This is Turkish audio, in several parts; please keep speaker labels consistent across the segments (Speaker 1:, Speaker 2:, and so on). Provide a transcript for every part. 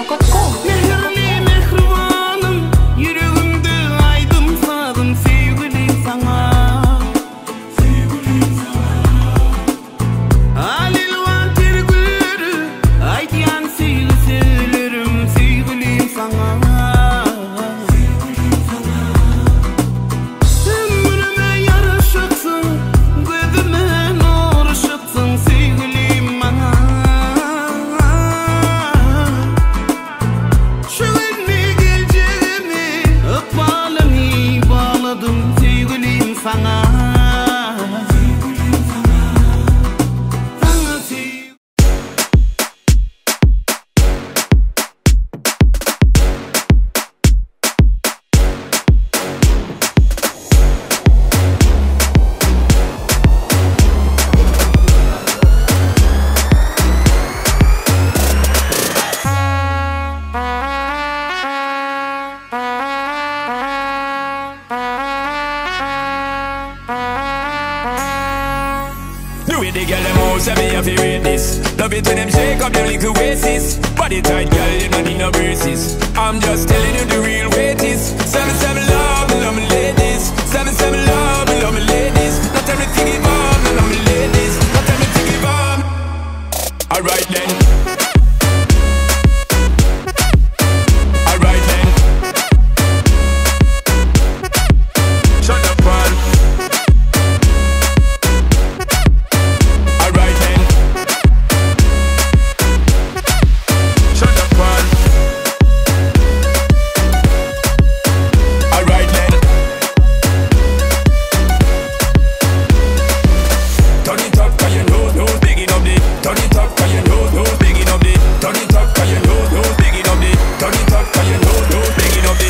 Speaker 1: gmail.com.
Speaker 2: Mehirli mehribanım, yüreğimde aydım sadım sevgilim sana. Alilvan tergülleri, aydiyan sevgi söylerim sevgilim sana. Ömrüme yaraşıksın, gözüme nur ışıksın sevgilim bana. Şu elini geleceğimi, ıkbalını bağladım sevgilim sana. Sana sevgilim.
Speaker 3: The way the girl them out, say me have to rate this. Love it when them shake up them little waists. Body tight, girl, you don't need no braces. I'm just telling you the real way it is. 7-7 love me ladies. 7-7 love me ladies. Not everything give on, love me ladies. Not everything give on. Alright then. Alright then. Shut up, man. Alright then. Shut up, man. Alright then. Turn it up, 'cause you know, bigging up the. Turn it up, 'cause you know, bigging up the. Turn it up, 'cause you know, bigging up the. Turn it up, 'cause you know, bigging up the.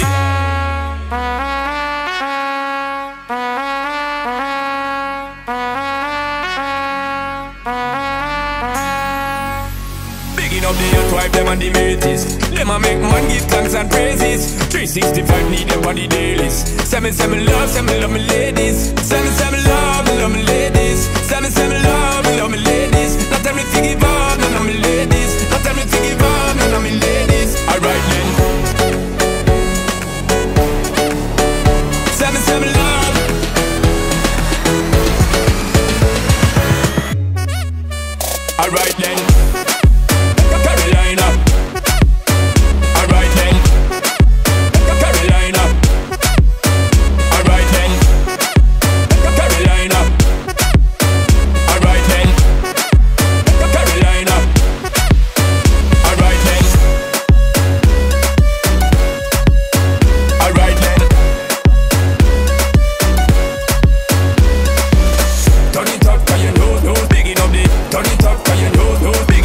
Speaker 3: Bigging up the hot wife, them and the mateys. Them a make man give thanks and praises. 365 need them on the dailies. 7-7 love me ladies. 7-7 love me ladies. 7-7 love me ladies. Not everything give on, none of me ladies. Not everything give on, none of me ladies. Alright then. 7-7 love. Alright then. Carolina. Alright then. Carolina. Alright then. Carolina. Alright then. Carolina. Alright then. Alright then. Turn it up, 'cause you know, bigging up the. Turn it up, 'cause you know, big.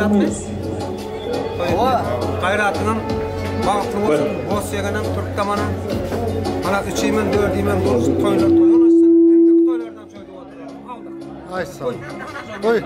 Speaker 1: Gayratmız. Gayratının bağıtlı olsun, boz yegenin, Türk damanın. Bana 3'üymen, 4'üymen, toylar toyunarsın. Endiki toylardan söyledi oturalım. Aldık.
Speaker 4: Ay sağ ol. Oy.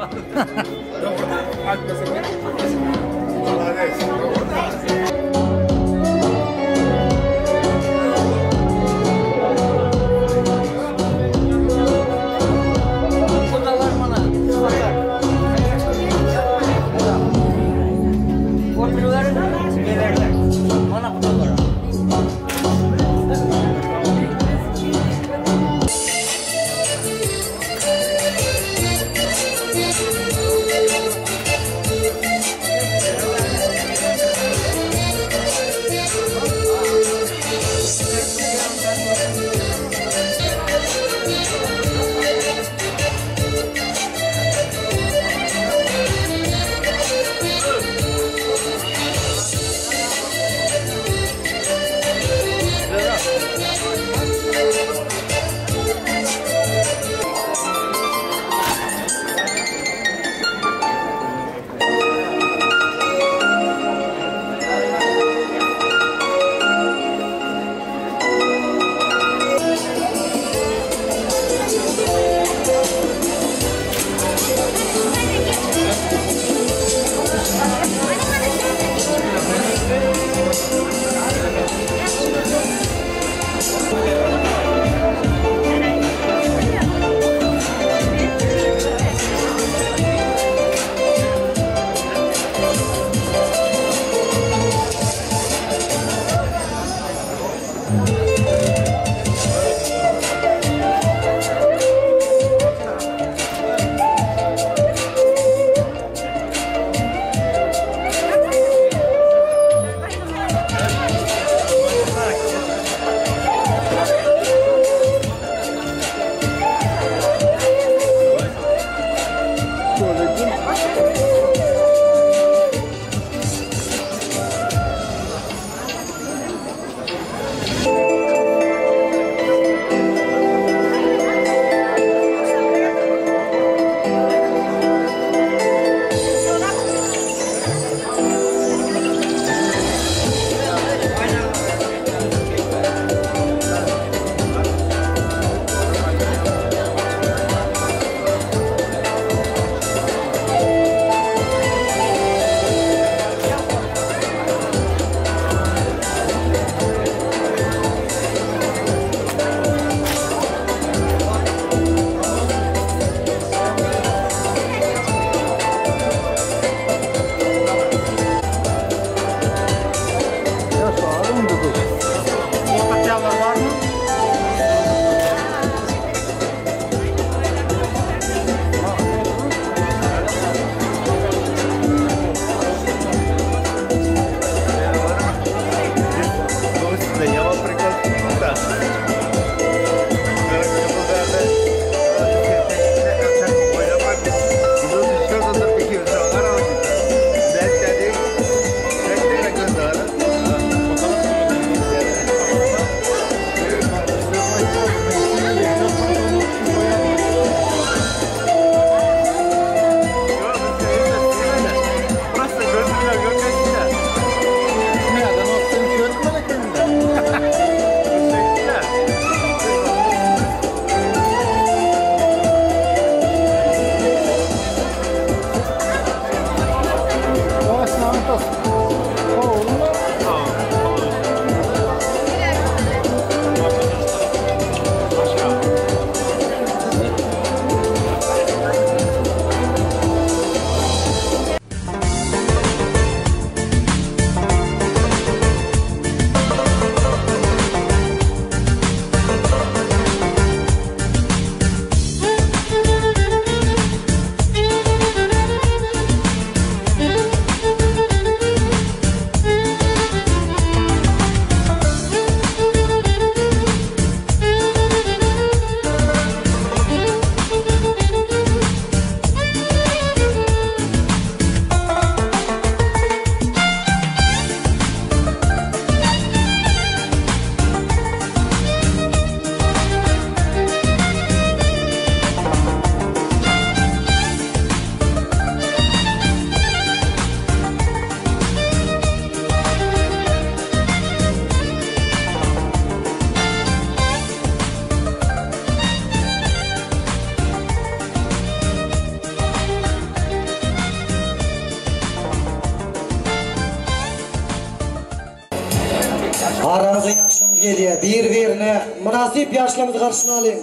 Speaker 4: Aramıza yaşlımız geliyor. Bir-birine münasip yaşlımız karşısına alayım.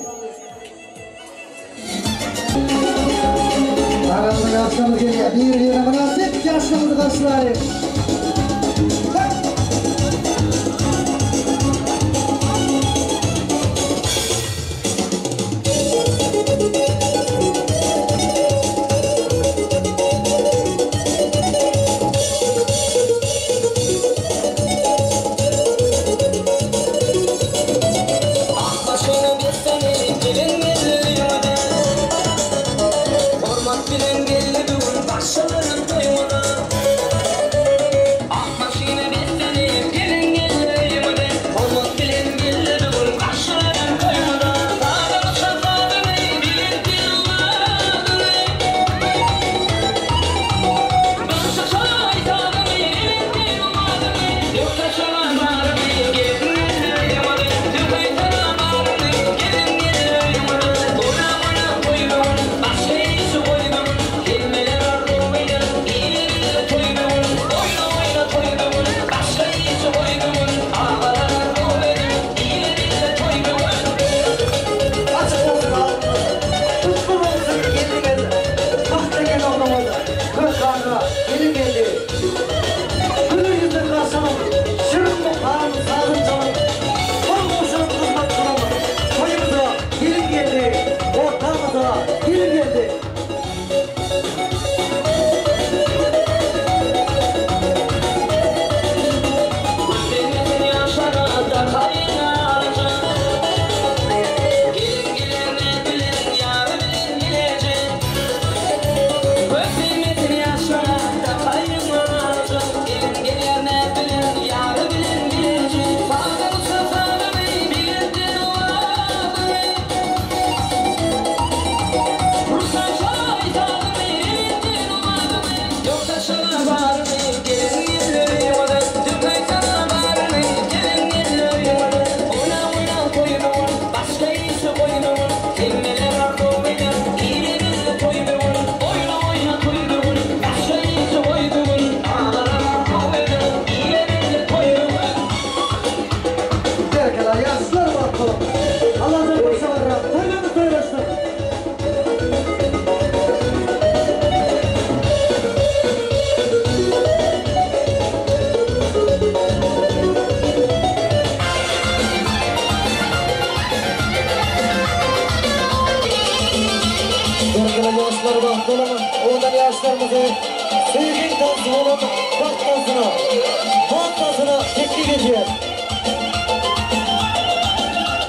Speaker 4: Aramıza yaşlımız geliyor. Bir-birine münasip yaşlımız karşısına alayım.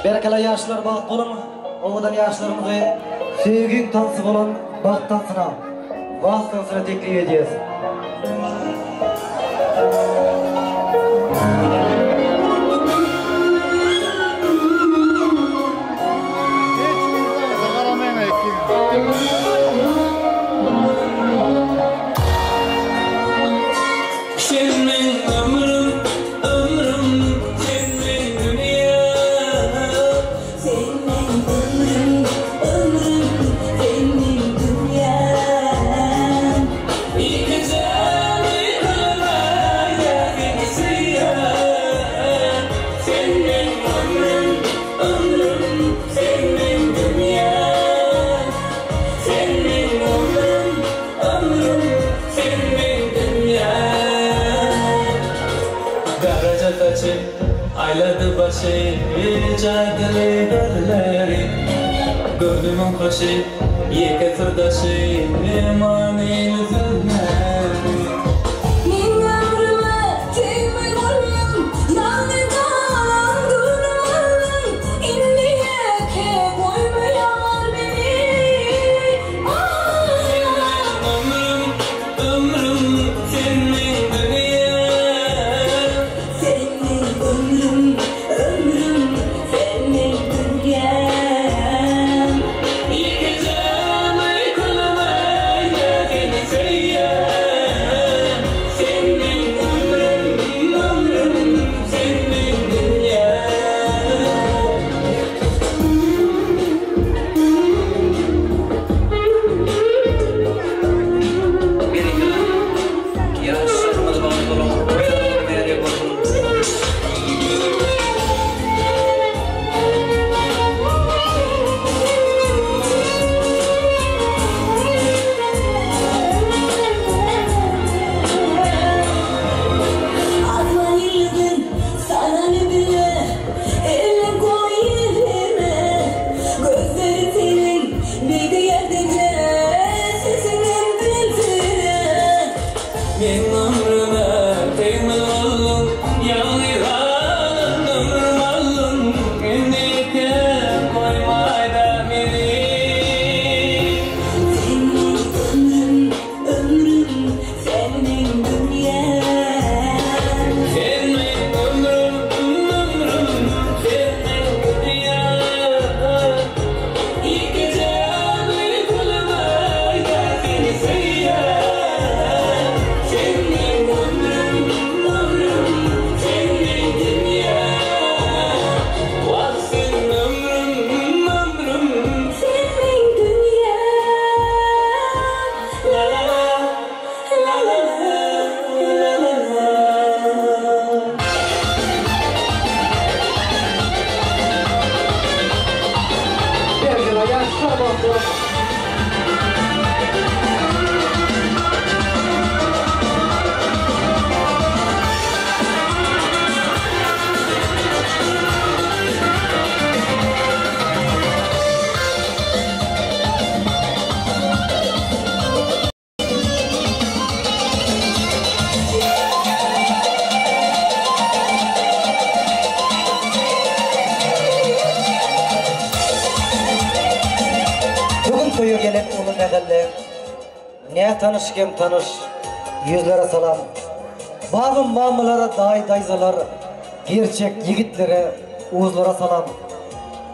Speaker 4: Berkala yaşlar baht olun, oğudan yaşlarımızı sevgin tansı olan baht tansına, baht tansına teklif edeceğiz.
Speaker 5: Ayladı başı cadele dörleri Gördüm on başı yeke fırdaşı Emaneyle zülleri
Speaker 6: Min ömrüme tüymür varlım Lanet alan durmalım İlliyeke koymuyor beni
Speaker 5: Ömrüm senin dünya
Speaker 6: Senin ömrüm senin dünyam
Speaker 5: Yıkacağım uykumu ya seni Men ömrüme temel oldum, yalnızan ömrüm oldum. Endike koymayda meni.
Speaker 6: Senin ömrüm, senin dünyan.
Speaker 5: Senin ömrüm, senin dünyan. İlk gece bir kulübe geldiğini söyler. Senin ömrüm, senin dünyan. Vah senin ömrüm,
Speaker 6: Senin dünyan.
Speaker 5: la la la, la la la, la la la.
Speaker 4: Sevgili yaşlar bahtı. Bugün toyu gelen ulu megalle, ne tanış kem tanış, yüzlere salam. Bağım mamılara dayzalar, gerçek yigitlere uzlara salam.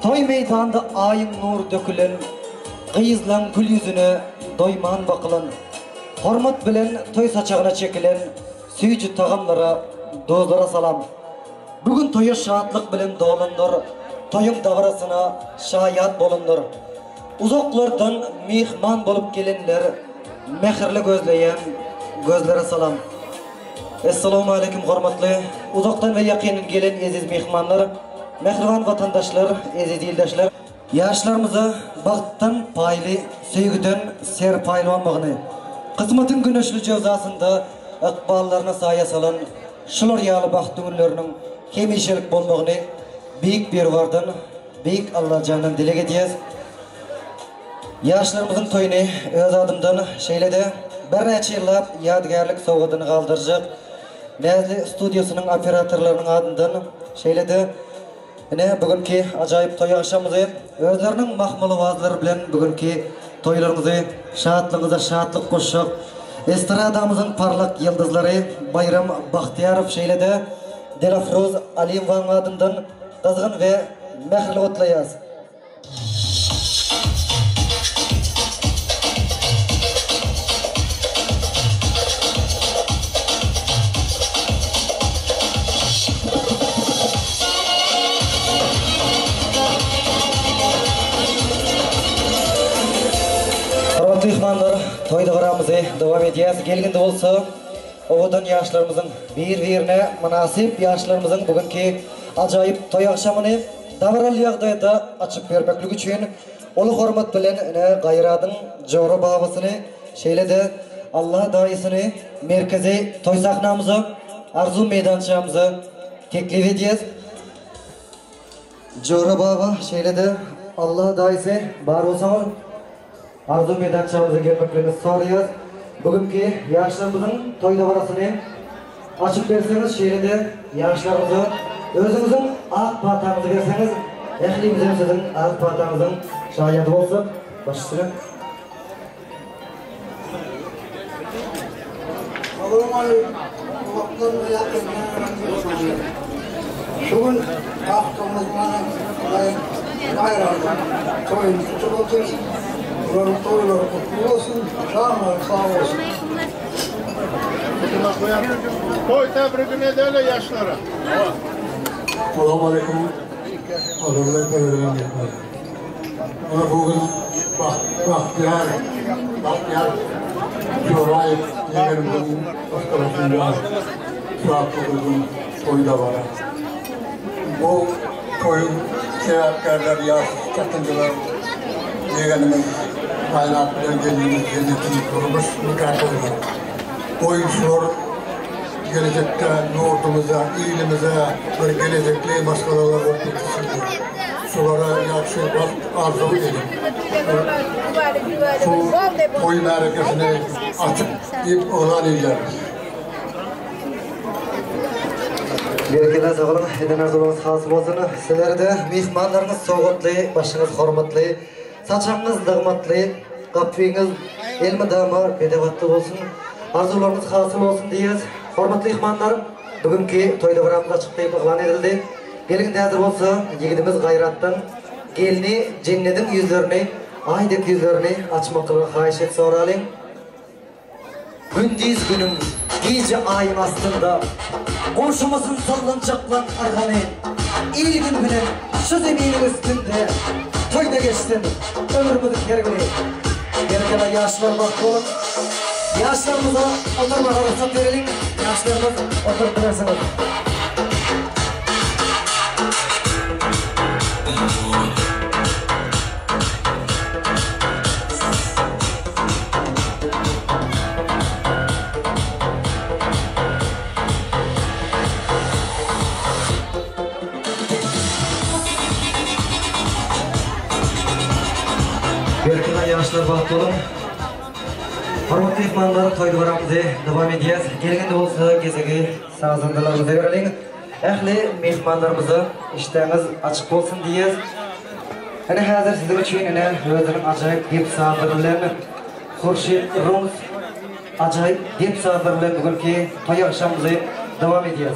Speaker 4: Toy meydanda ayın nur dökülen, kıyızlan gül yüzüne doyman bakılan. Hormat bilen toy saçağına çekilen, süyücü tağamlara, dozlara salam. Bugün toyu şahatlık bilen dolundur, toyun davrasına şayat bolundur. Uzaklardan mihman bolup gelenler, mehirli gözleyen gözlere salam. Esselamu aleyküm hormatlı, uzaktan ve yakinin gelen aziz mihmanlar, mehriban vatandaşlar, aziz ildaşlar. Yaşlarımıza bakttan paylı, sevgiden ser paylı olmağını, kısmetin güneşli cevzasında akballarına saya salan, şular yağlı baht dünürlerinin hemişelik bolmağını, büyük bir vardan, büyük Allah canından dile getiriyoruz. Yaşlarımızın toyunu öz adımdan şeyledi, bir neçe yıllap yadigarlık soğudunu kaldıracak. Nezli stüdyosunun operatörlerinin adından şeyledi. Yine bugünkü acayip toy akşamımızı özlerinin mahmulu vazları bilen bugünkü toylarımızı şahatlığımıza şahatlık koşacak. Estradamızın parlak yıldızları Bayram Bahtiyarov şeyledi. Delafroz Aliyeva'nın adından kızgın ve mehirli otlayaz. Mehmanlar, toyda varamızı devam edeceğiz. Gelginde olsa, ovadan yaşlarımızın bir-birine münasip yaşlarımızın bugünkü acayip toy akşamını davral yağdayda açıp vermeklik için olu hormat bilen gayradın jora babasını şeyledi. Allah dayısını merkezi toy sahnamıza, arzu meydançamıza teklif edeceğiz. Jora baba şeyledi. Allah dayısı bar olsa arzu meydançamıza gelmeklerini soruyoruz. Bugünkü yaşlarımızın toy davarasını açıp verseniz şehrinde yaşlarımızı özümüzün ak patamızı verseniz ehlimizin sizin ak patamızın şahidı olsun. Başüstüne.
Speaker 7: Şugun aklımızdan bayramdan toyun tutulur. Buranın toyları kutlu olsun, şanlar sağ olsun.
Speaker 8: Toy tebrikine de öyle yaşlara.
Speaker 7: Selamun aleyküm. Adamlar televizyonda yapar. Ama bugün bahtiyar Joray yeğenimizin başkalarında Suatlı'nın toyu da var. Bu toyun seyahatkarlar, yaş katılımcılar yeğenimin kaynaklarına geldiğimiz cennetin kurumuş mükaffatı. Oyuncular gelecekte yurdumuza, ilimize bir gelecekli başkalarına öğretmektedir. Şulara yakşı arzu edin. Şu oyun hareketini açıp ip olan iyiler.
Speaker 4: Berkeler sağ olun. Eden arzulunuz hasıl olsun. Sizlerde mehmanlarınız soğutlu, başınız hormatlı, saçağınız dağmatlı, kapıyınız elmi damar bedevatlı olsun. Arzularınız hasıl olsun diyez. Hormatlı mehmanlarım, bugünkü toyda varamız açıklayıp ıglan edildi. Gelin de hazır olsa, yigidimiz gayrattan, gelini cennetin yüzlerini, aydek yüzlerini açmakla hayiş et soralım. Gündüz günüm, gece ayın astında, komşumuzun sallanacaklan arkanı, iyi gün bilen şu zeminin üstünde, toyda geçtin, ömrümüzün gergini. Gergine yaşlar vakti olun, yaşlarımıza oturmağa ruhsat verelim, yaşlarımız oturup duruyorsunuz. Berkina yaşlar vakti olun. Hormatly mehmanlar, toyda varamızı devam edeceğiz. Gelgende olsa gezegi sazandalarımıza verelim. Ehli mehmanlarımıza işleriniz açık olsun diyez. Hani hazır sizin için özünün acayip dip sabırlarını Xurşid Rums acayip dip sabırlarını bugünkü toy akşamımızı devam edeceğiz.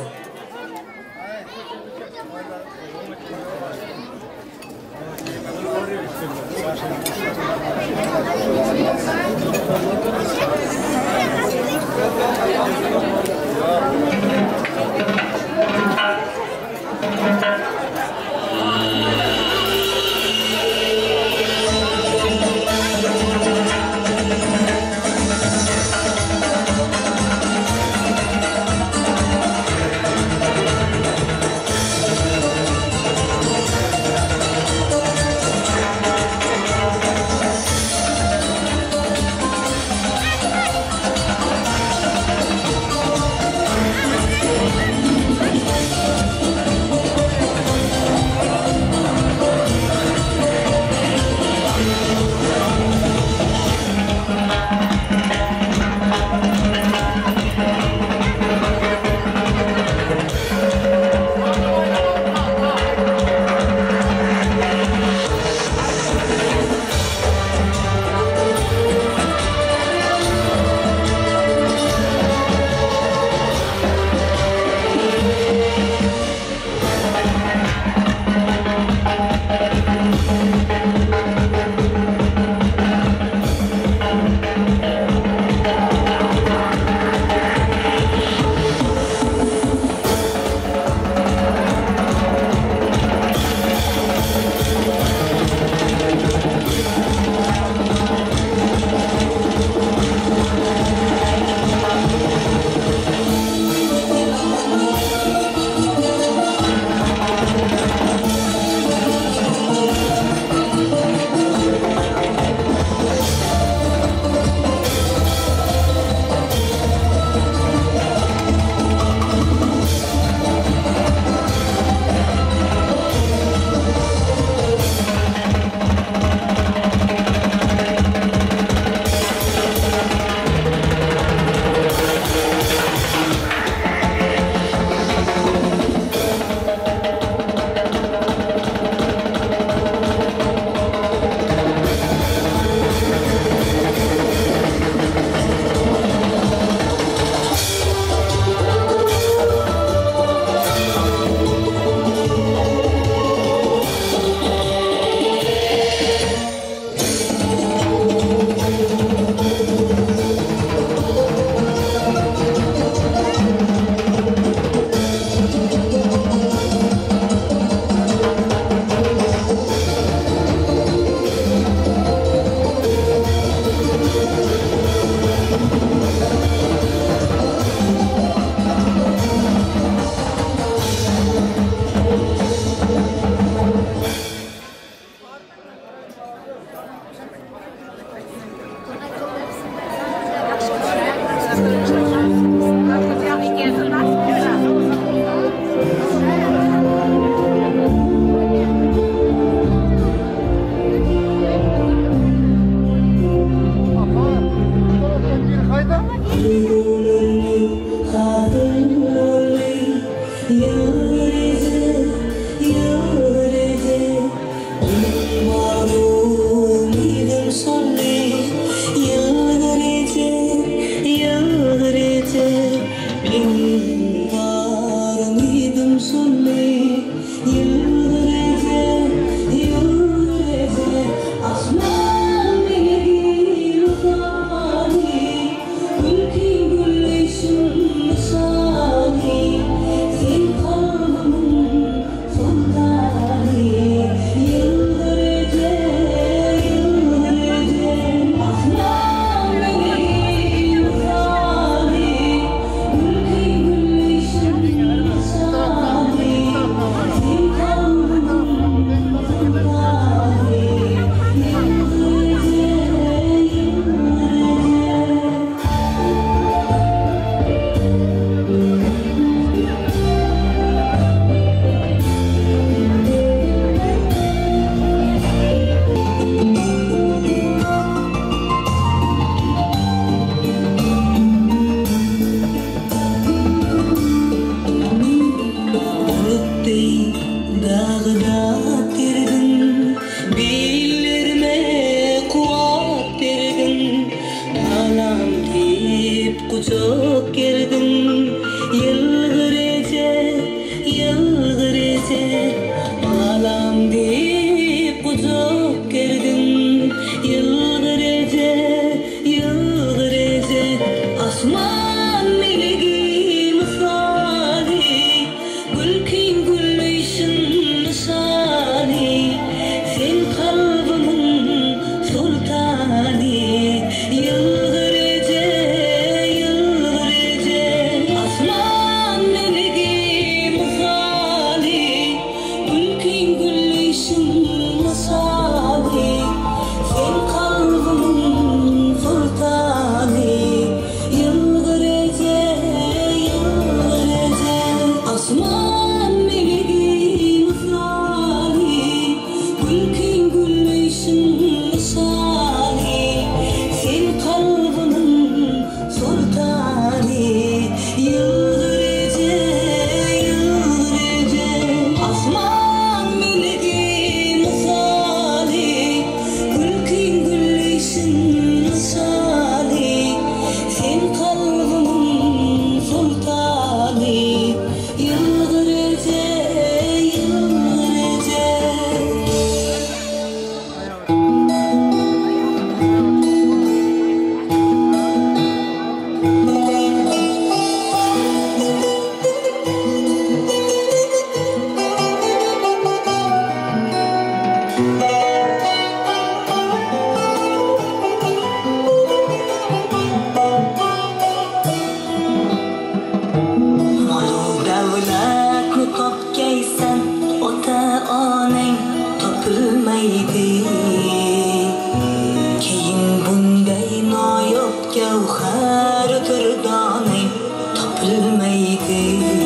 Speaker 6: Senin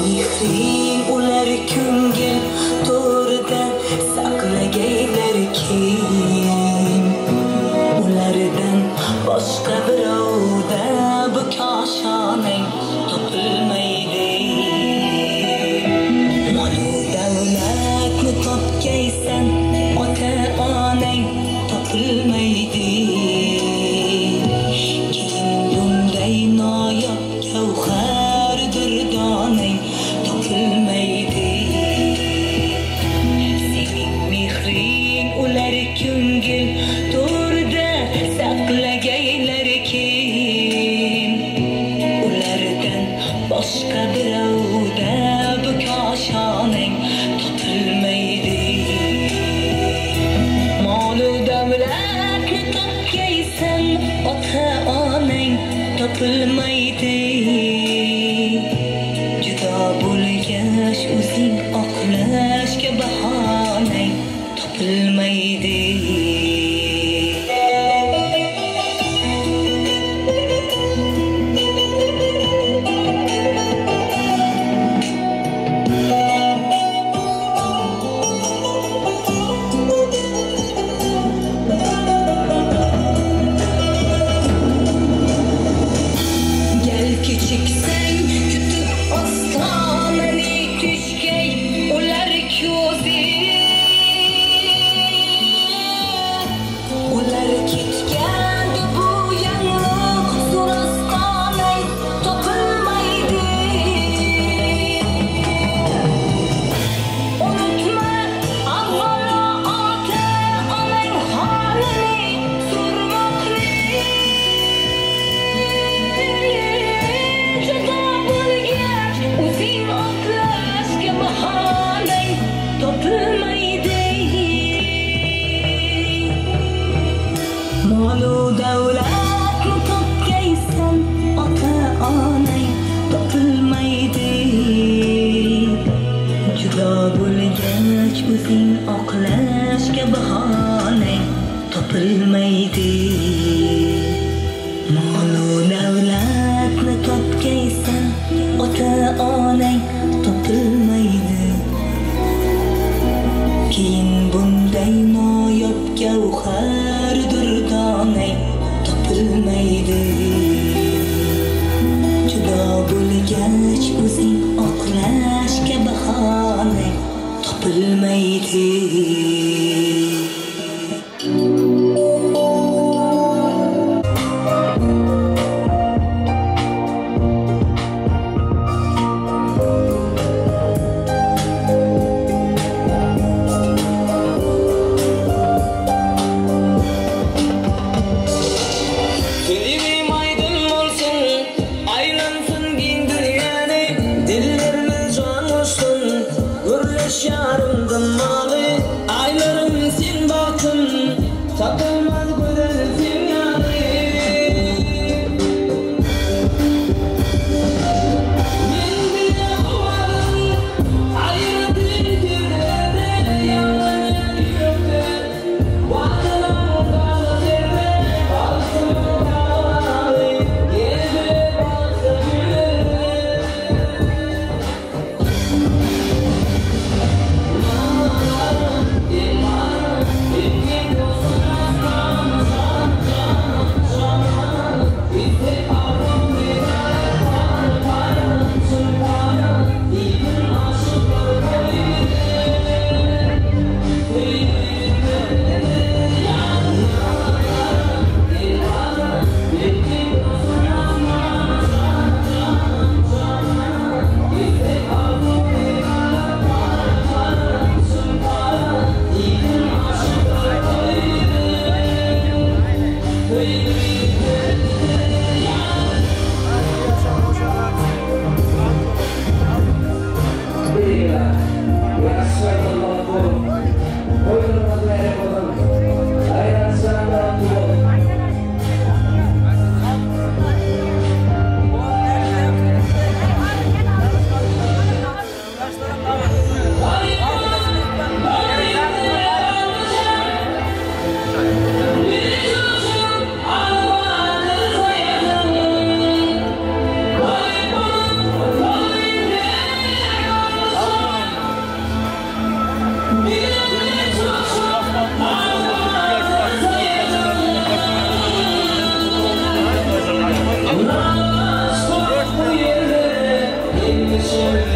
Speaker 6: mihrin ular küngel to'rida saqlagaylar kim ulardan boshqa birovda bu koshonang topilmaydi mol-u davlatni topgaysan ota onang topilmaydi keyin bunday noyob gavhardir donang topilmaydi sening mehring ular ko'ngil to'rida saqlagaylar kim ulardan boshqa birovda bu koshonang topilmaydi mol-u davlatni topgaysan ota onang topilmaydi judo bo'lgach o'zing oqlashga bahonang topilmaydi Gel küçük sen kütüp astana
Speaker 5: Thank you.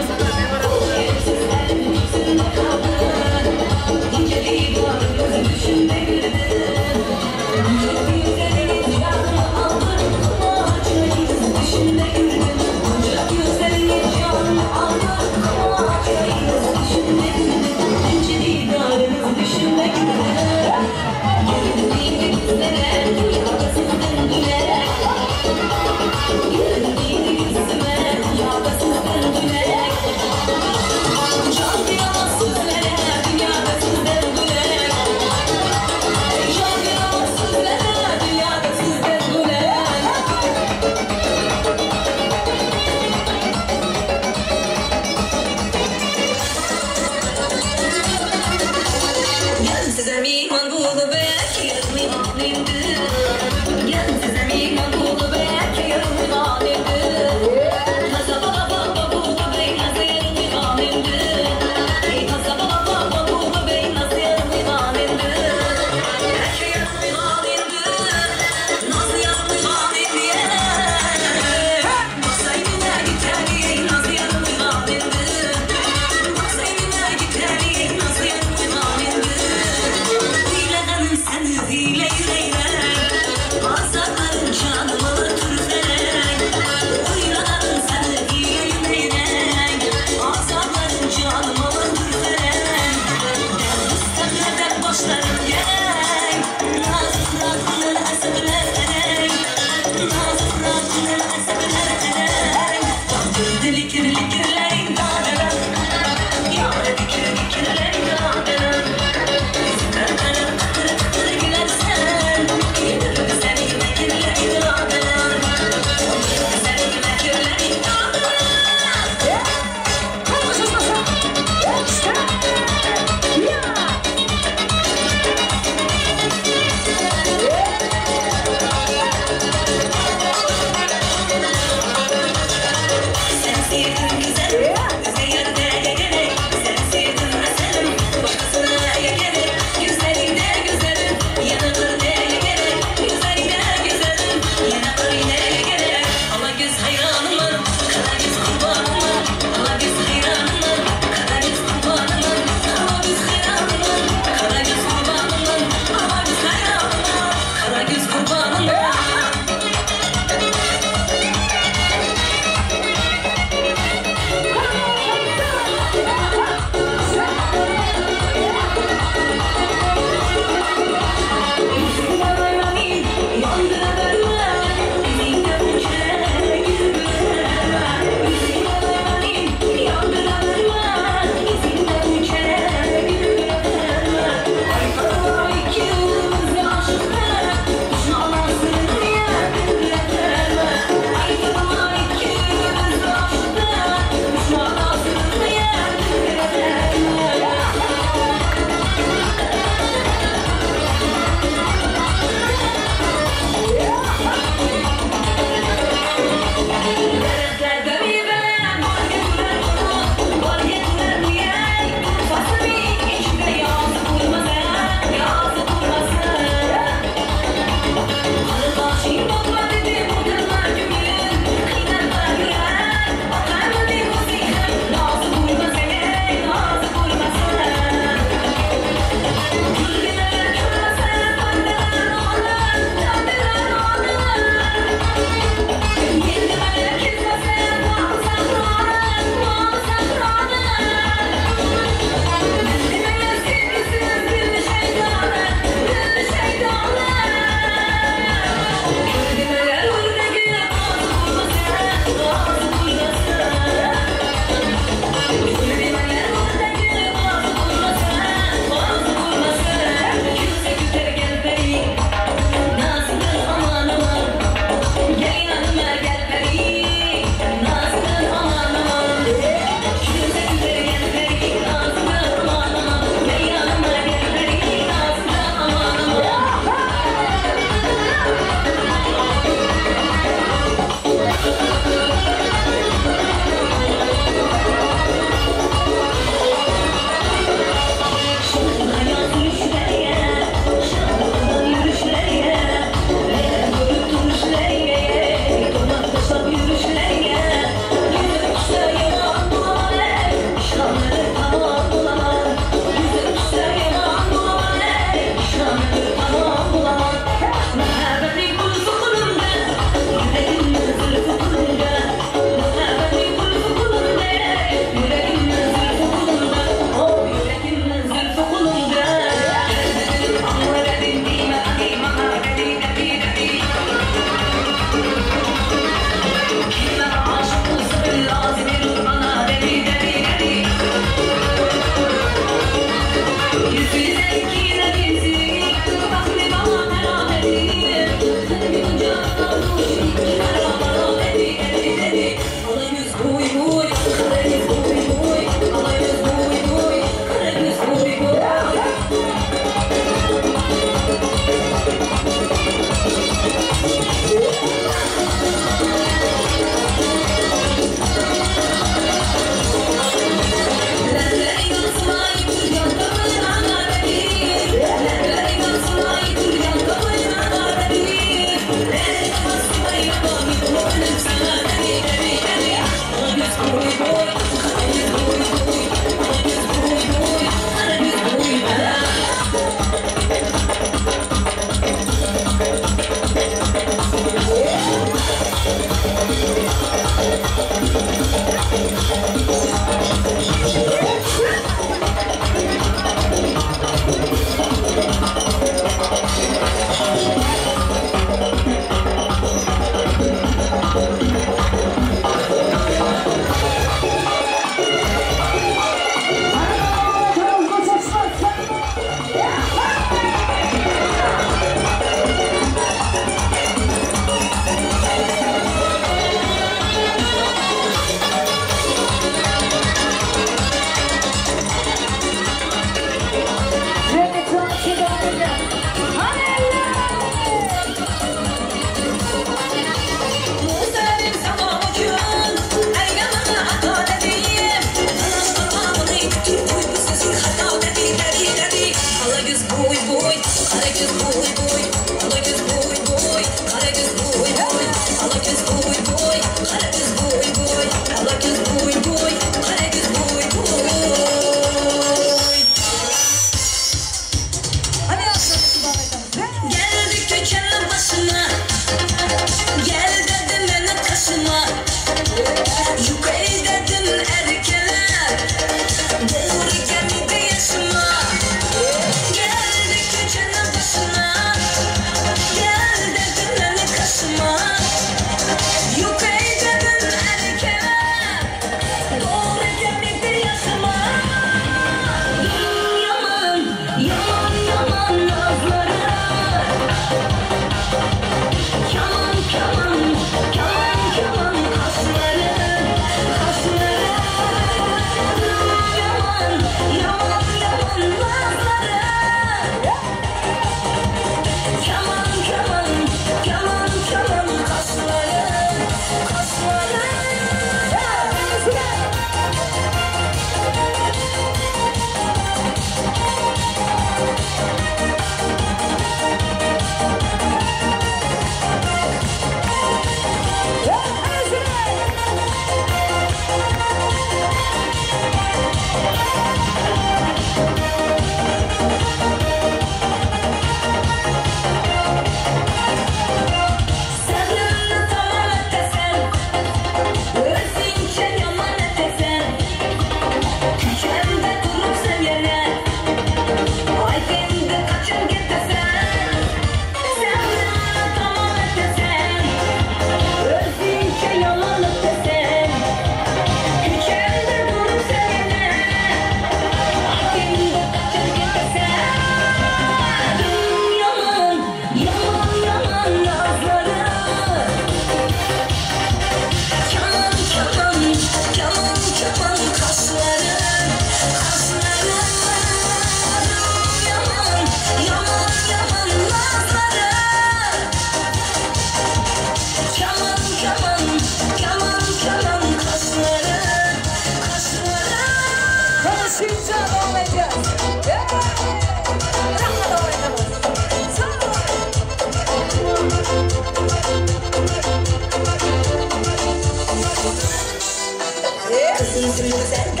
Speaker 6: Sen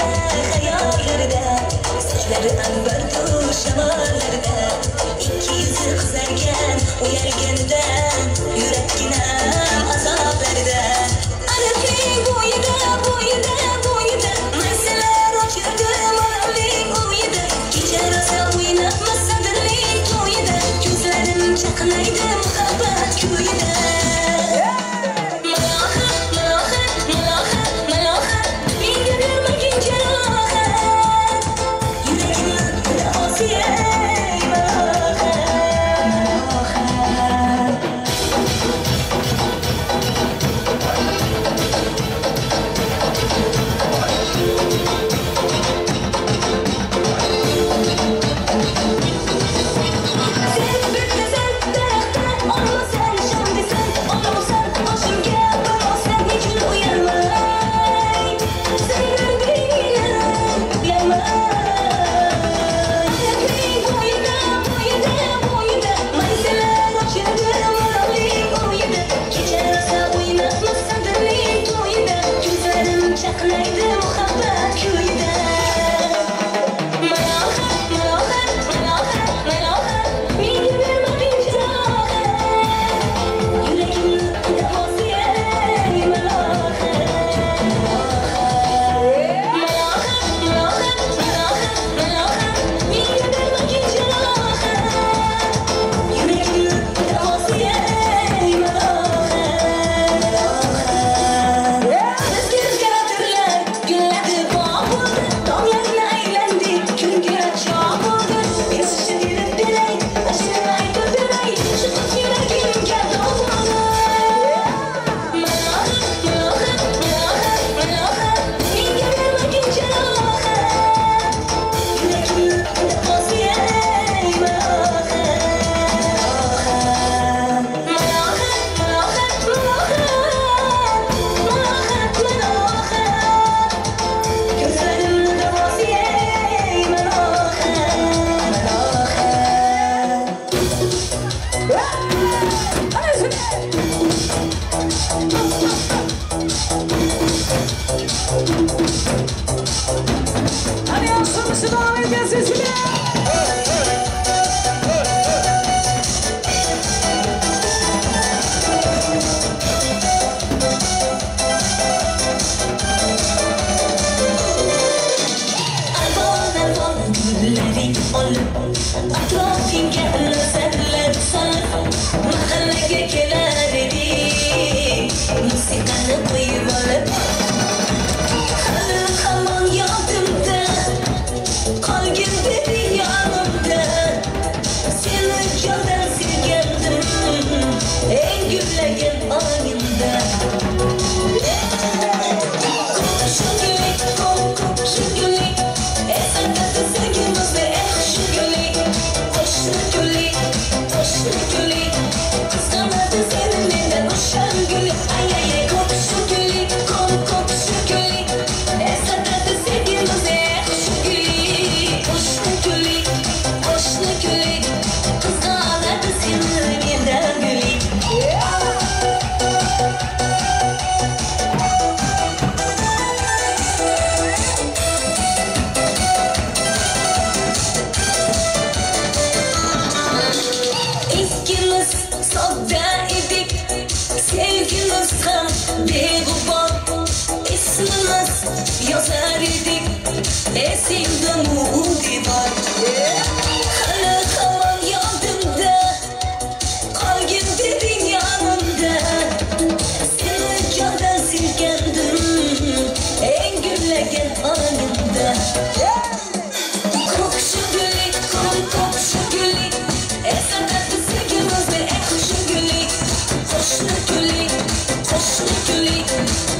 Speaker 5: Hadi asılmışı devam edeceğiz sesine.
Speaker 6: Gülleri olup atrofingga lazzatlar solib mahallaga kelar edik musiqani qo'yib olib hali hamon yodimda qolgin deding yonimda seni jondan sevgandim eng gullagan onimda yazar idik esimde muğdi var hala kalan yadımda kalgin dedin yanımda seni candan silkendim en gülleyen anımda kokşu gülü kokşu gülü esadatlı sevgimizde ekşi gülü koşlu gülü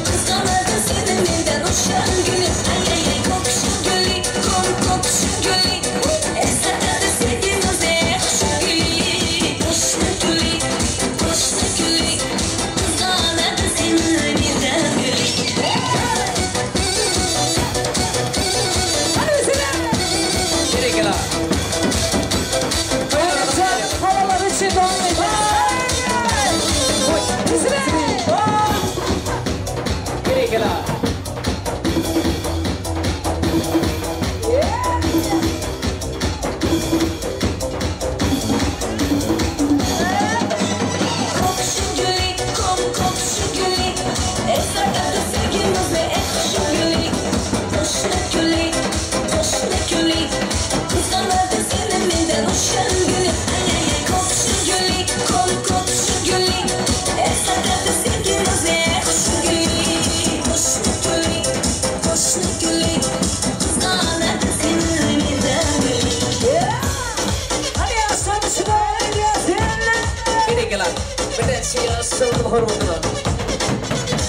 Speaker 6: kızganadı senin elinden uçan gülü ay ay ay kokşu gülü kokşu gülü esadatlı sevgimizde ekşi gülü koşlu gülü kızganadı senin elinden gülü.
Speaker 5: Geri gel abi. Havalar için devam edeceğiz. Geri gel abi.
Speaker 6: Kokşu gülü kokşu gülü esadatlı sevgimizde ekşi gülü koşlu gülü kızganadı senin elinden uçan gülü ay ay ay kokşu gülü kokşu gülü esadatlı sevgimizde ekşi gülü koşlu gülü kızganadı senin elinden gülü.
Speaker 5: Hadi aslanmışı devam edeceğiz. Geri gel abi. Bir de siyasını hormonlar.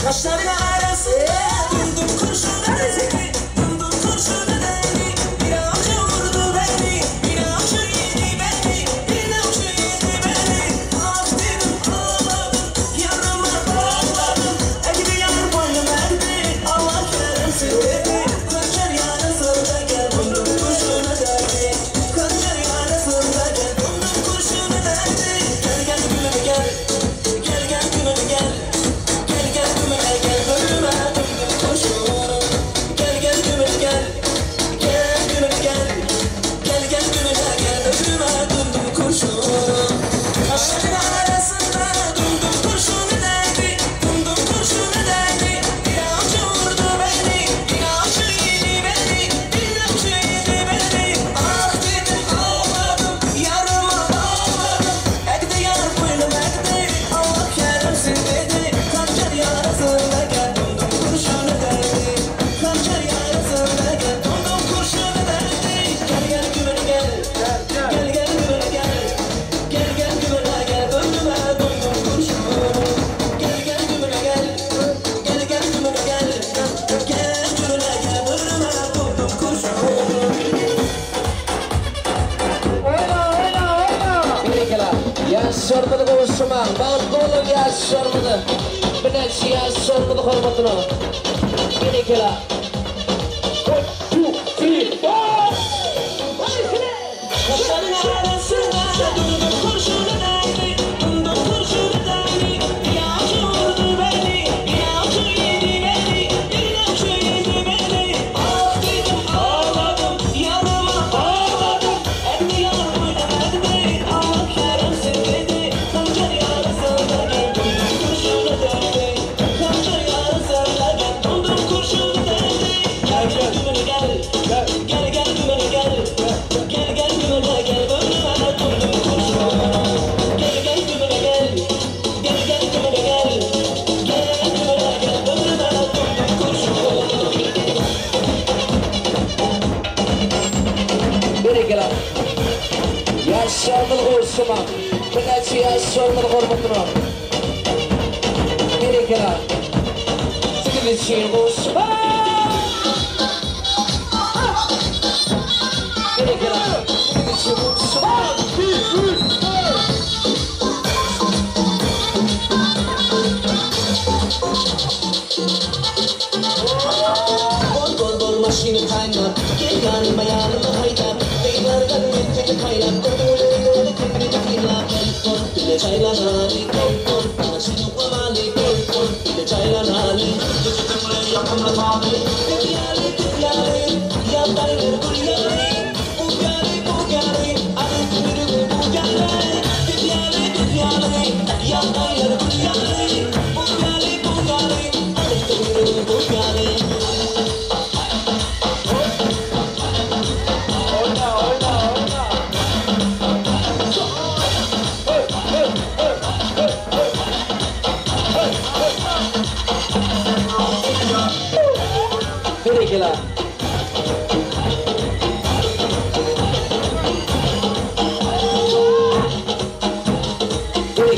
Speaker 5: Kaşların arasında durdum kurşuna seni. Durdum kurşuna beni. Bir avcı vurdu beni. Bir avcı yedi beni. Bir avcı yedi beni. Ah dedim ağladım. Yarıma bağladım. Ekdi yar boynum erdi. Allah keremsin dedi. Kaçar yarasında gel. Durdum kurşuna derdi. Kaçar yarasında gel. Durdum kurşuna derdi. Gel gel gülüm gel. Gel gel gülüm gel. Gel gel gülüm gel. Ölüme durdum kurşuna. Gel gel gülüm gel. Gel gülüm gel. Gel gel gülüm gel. Ölüme durdum kurşuna. Kaşların arasında durdum kurşunu derdi. Durdum kurşunu derdi. Bir avcı vurdu beni. Bir avcı yedi beni. Bir avcı yedi beni. Ah dedim ağladım. Yarıma bağladım. Ekdi yar boynum ekdi. Allah keremsin dedi. Kaçar yarasında gel. Durdum kurşunu derdi. Kaçar yarasında gel. Durdum kurşunu derdi. Gel gel gülüm gel. Gel gel gülüm gel. Gel gel gülüm gel. Ölüme durdum kurşunu. Gel gel gülüm gel. Gel gel gülüm gel. Gel gülüm gel. Ölüme durdum kurşunu. Birikala, yaş sormadı konuşma. Bağlı yaş sormadı. Bir de yaş sormadı hormatını. Birikala. Kaşların arasında durdum kurşunu derdi. olmadı korkuttular. Nereye gelen? Sıkı bir şey boş. Nereye gelen? Sıkı bir şey boş. Maşini kaynar, gel bayanıma haydar. Beylerden yetecek hayran, konuları kendini kıyla. Kol bile çaylanali, kol maşini kumali, kol bile çaylanali. Gecetemle yakımla tabi, kuryali, yandaylar kuryali. Bugyali, arı kuyruğu bugyali. Kuryali, yandaylar kuryali. Bugyali, arı kuyruğu bugyali. Gela.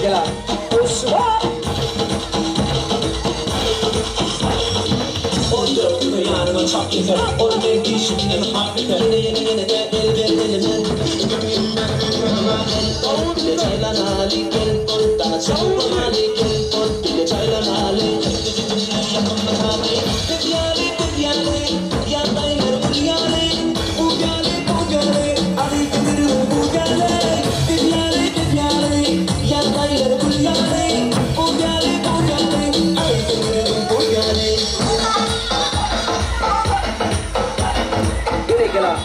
Speaker 5: Gela. Oswa. 14 yıl yanıma çok yeter. 15 kişinin hakikaten yine de elbette bile çaylanali, kol daha çaylanali, kol bile çaylanali. Yakınma tabi. Yandaylar kuryali, bugyali, arı kuyruğu bugyali. Kuryali, yandaylar kuryali, bugyali, arı kuyruğu bugyali. Geri gel.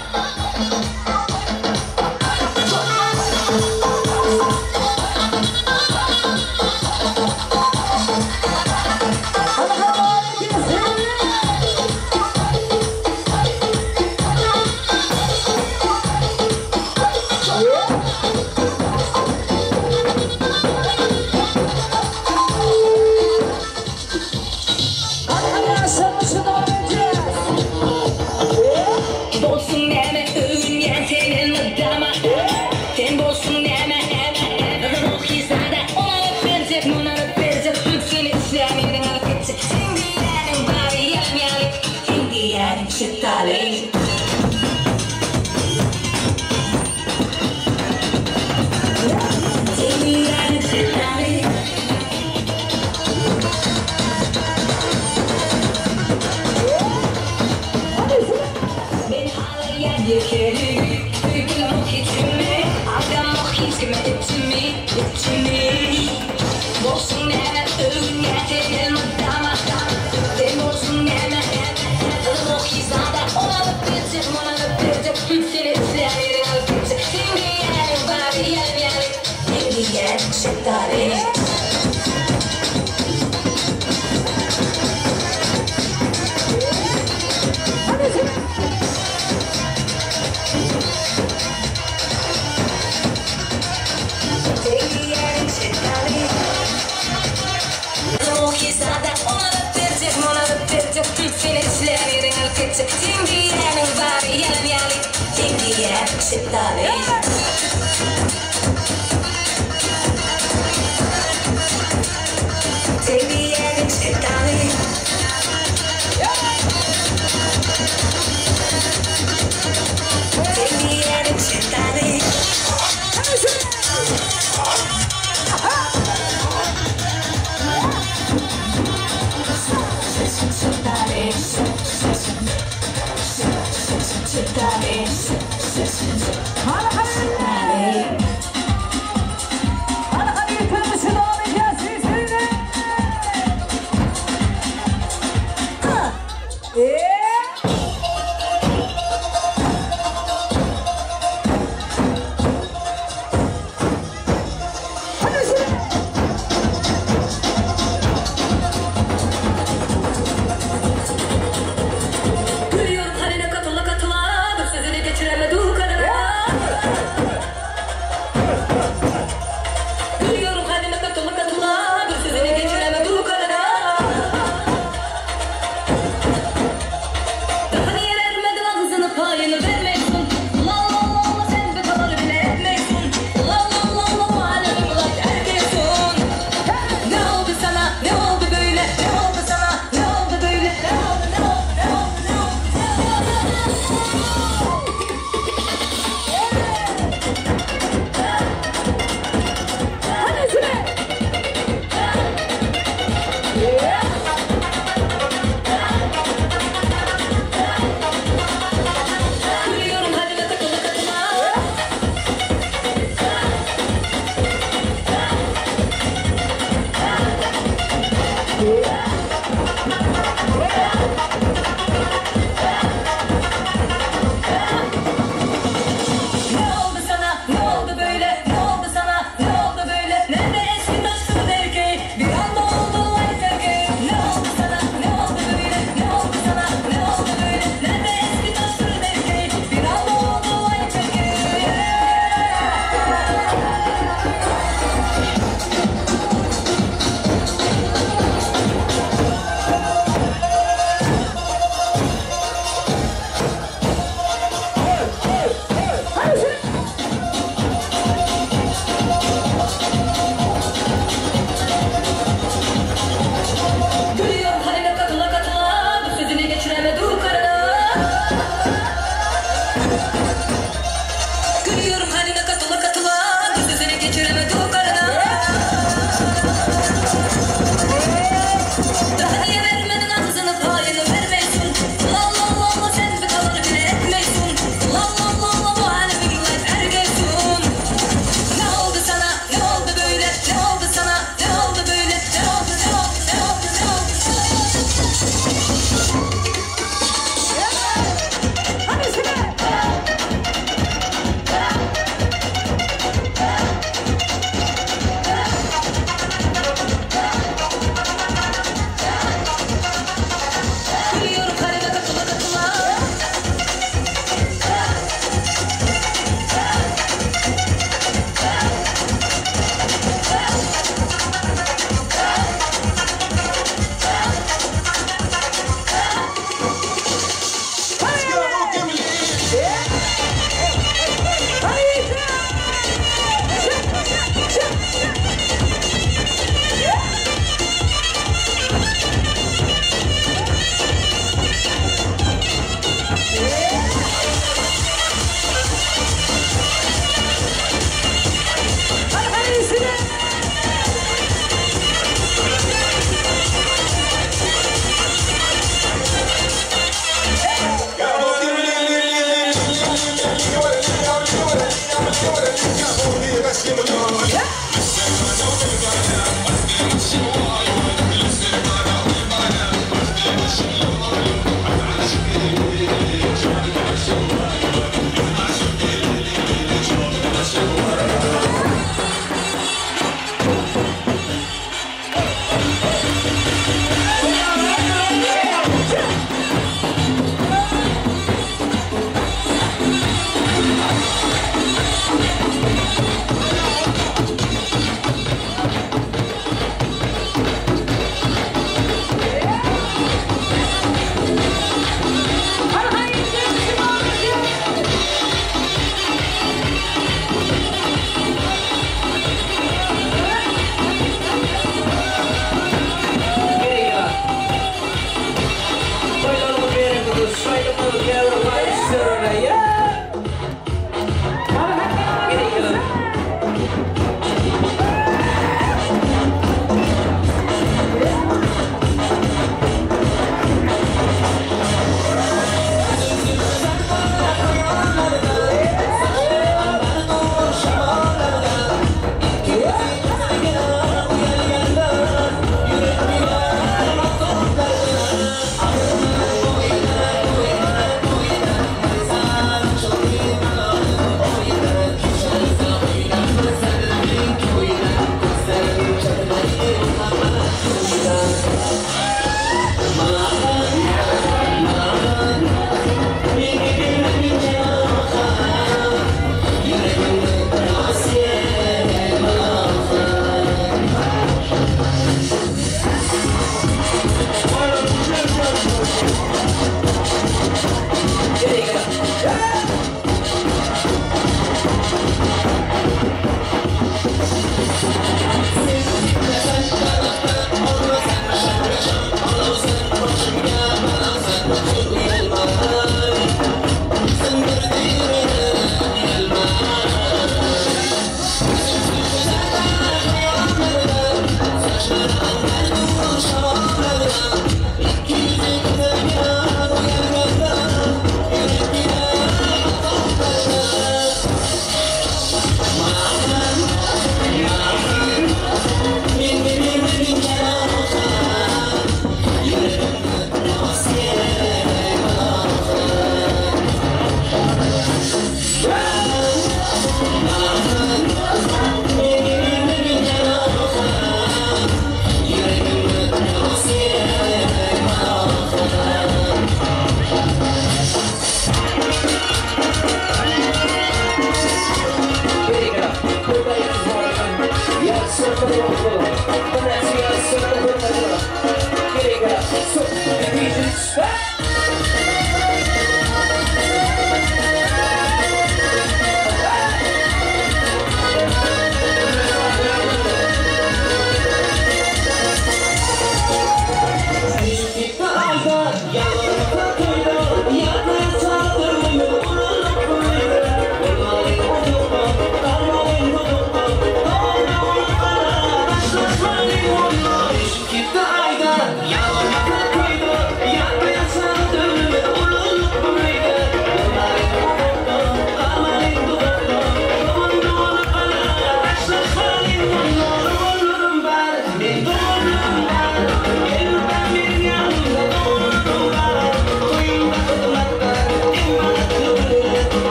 Speaker 5: Hadi hadi.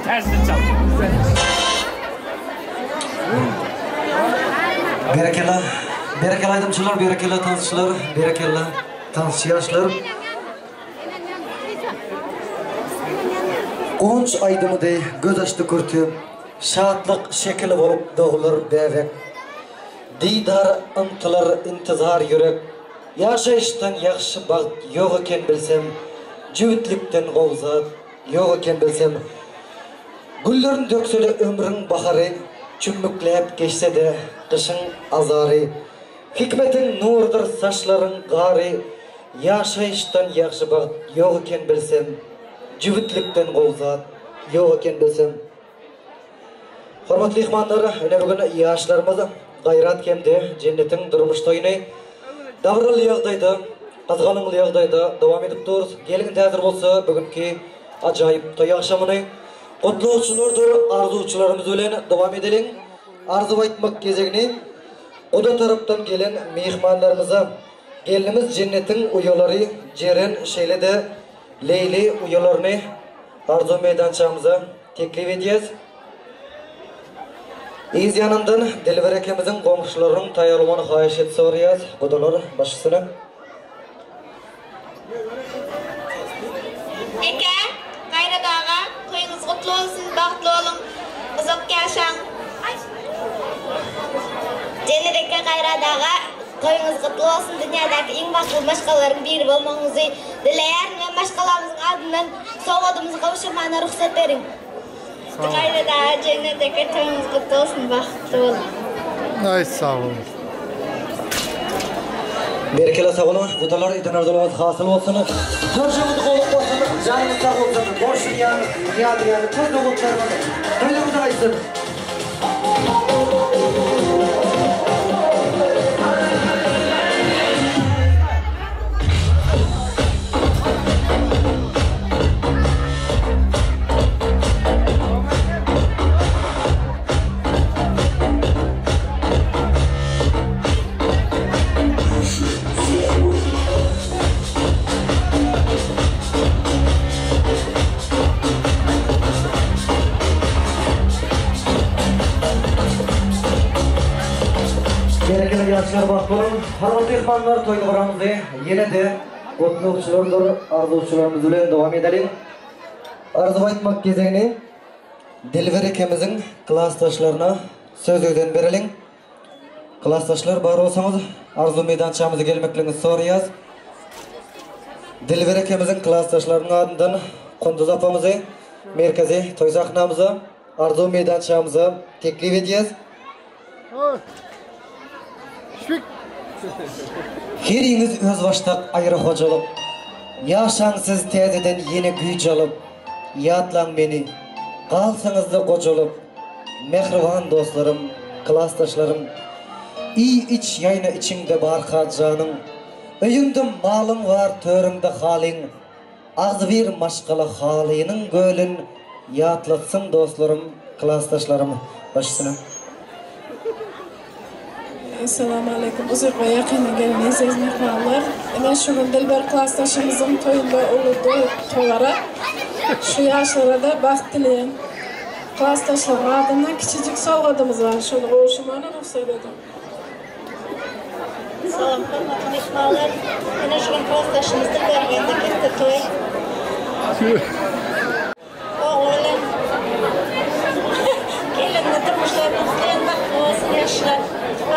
Speaker 3: Tersi çal.
Speaker 4: Berekeli aydımçılar, berekeli tanışçılar, berekeli tanışçıyaşlar. Onç aydımı dey göz açtı kurtu, şahatlık şekili olup doğulur bevek. Didar ıntılar intizar yürek, yaşayıştan yaxşı baht yok eken bilsem, cüvitlikten qovzat yok eken bilsem. Güllerin döksülü ömrün baharı, çümmükleyip geçse de kışın azarı. Hikmetin nurdur saçların gari, yaşayıştan yaxşı baht yok eken bilsem, cüvitlikten qovzat yok eken bilsem. Hormatly ihmanlar, öne bugün yaşlarımızı gayrat kemde cennetin durmuş toyunu davral yağdaydı, qazğanın yağdaydı devam edip duruz. Gelin täzir bolsa bugünkü acayip toy akşamını kutluçulardır, arzuçularımız bilen devam edelim. Arzu aytmak gezegini oda taraftan gelen mehmanlarımıza gelinimiz cennetin uyaları Ceren Şeyle'de Leyli uyalarını arzu meydançamıza teklif edeceğiz. İz yanından Dilber ekemizin komşularının tayarlımanı xahiş et soruyoruz. Kudalar başısını.
Speaker 9: Eke, gayret ağa, toyunuz kutlu olsun, baxtlı olun, uzak yaşan. Cennet Eke gayret ağa, toyunuz kutlu olsun, dünyadaki en baxtlı başkaların biri olmanızı dileyen ve başkalarımızın adından soğudumuzu kavuşturmana ruhsat verin. Gayret ağa, Cennet Eke toyunuz kutlu olsun, baxtlı olun.
Speaker 8: Ay sağ olun.
Speaker 4: Berekeli sağ olun, kudalar idin arzulumuz hasıl olsun. Görüşümüz koluk olsun, canınız sağ olsun. Borçlu yani, tuz doğutlarımız, toylarımız aysın. Gerekli yaşlar bakılın, hormatly ihmanlar toyda baramızda yine de kutluçulardır, arzuçularımız bilen devam edelim. Arzu aytmak gezegini Dilber ekemizin klastaşlarına söz öden berelim. Klastaşlar bar olsanız arzu meydançamıza gelmekliğinizi soruyoruz. Dilber ekemizin klastaşlarının adından Kunduz apamızı merkezi toy sahnamıza, arzu meydançamıza teklif edeceğiz. Heriniz öz başta ayrı hocalıp, yaşansız tezeden yeni güç alıp, yatlan beni, kalsanız da kocalıp, mehriban dostlarım, klastaşlarım, iyi iç yayna içinde barka canım, öyünde malım var törümde halin, ağzı bir maşkala halinin gölün, yatlatsın dostlarım, klastaşlarım, başısına.
Speaker 10: Assalamu alaikum. Uzak ve yakın gelmeyi sezmekler. Ben şu gün Dilber klastaşımızın toyunda olurdu toylara. Şu yaşlara baxt dileyen klastaşlar adından küçücük salgadımız var. Şunu koğuşumana ruhsat edin.
Speaker 9: Salam, hormatly mehmanlar. Ben şu gün klastaşımız Dilber'de gitti toy. Oğlan gelinle durmuşlarımız diyen baxtlı olsun yaşlar.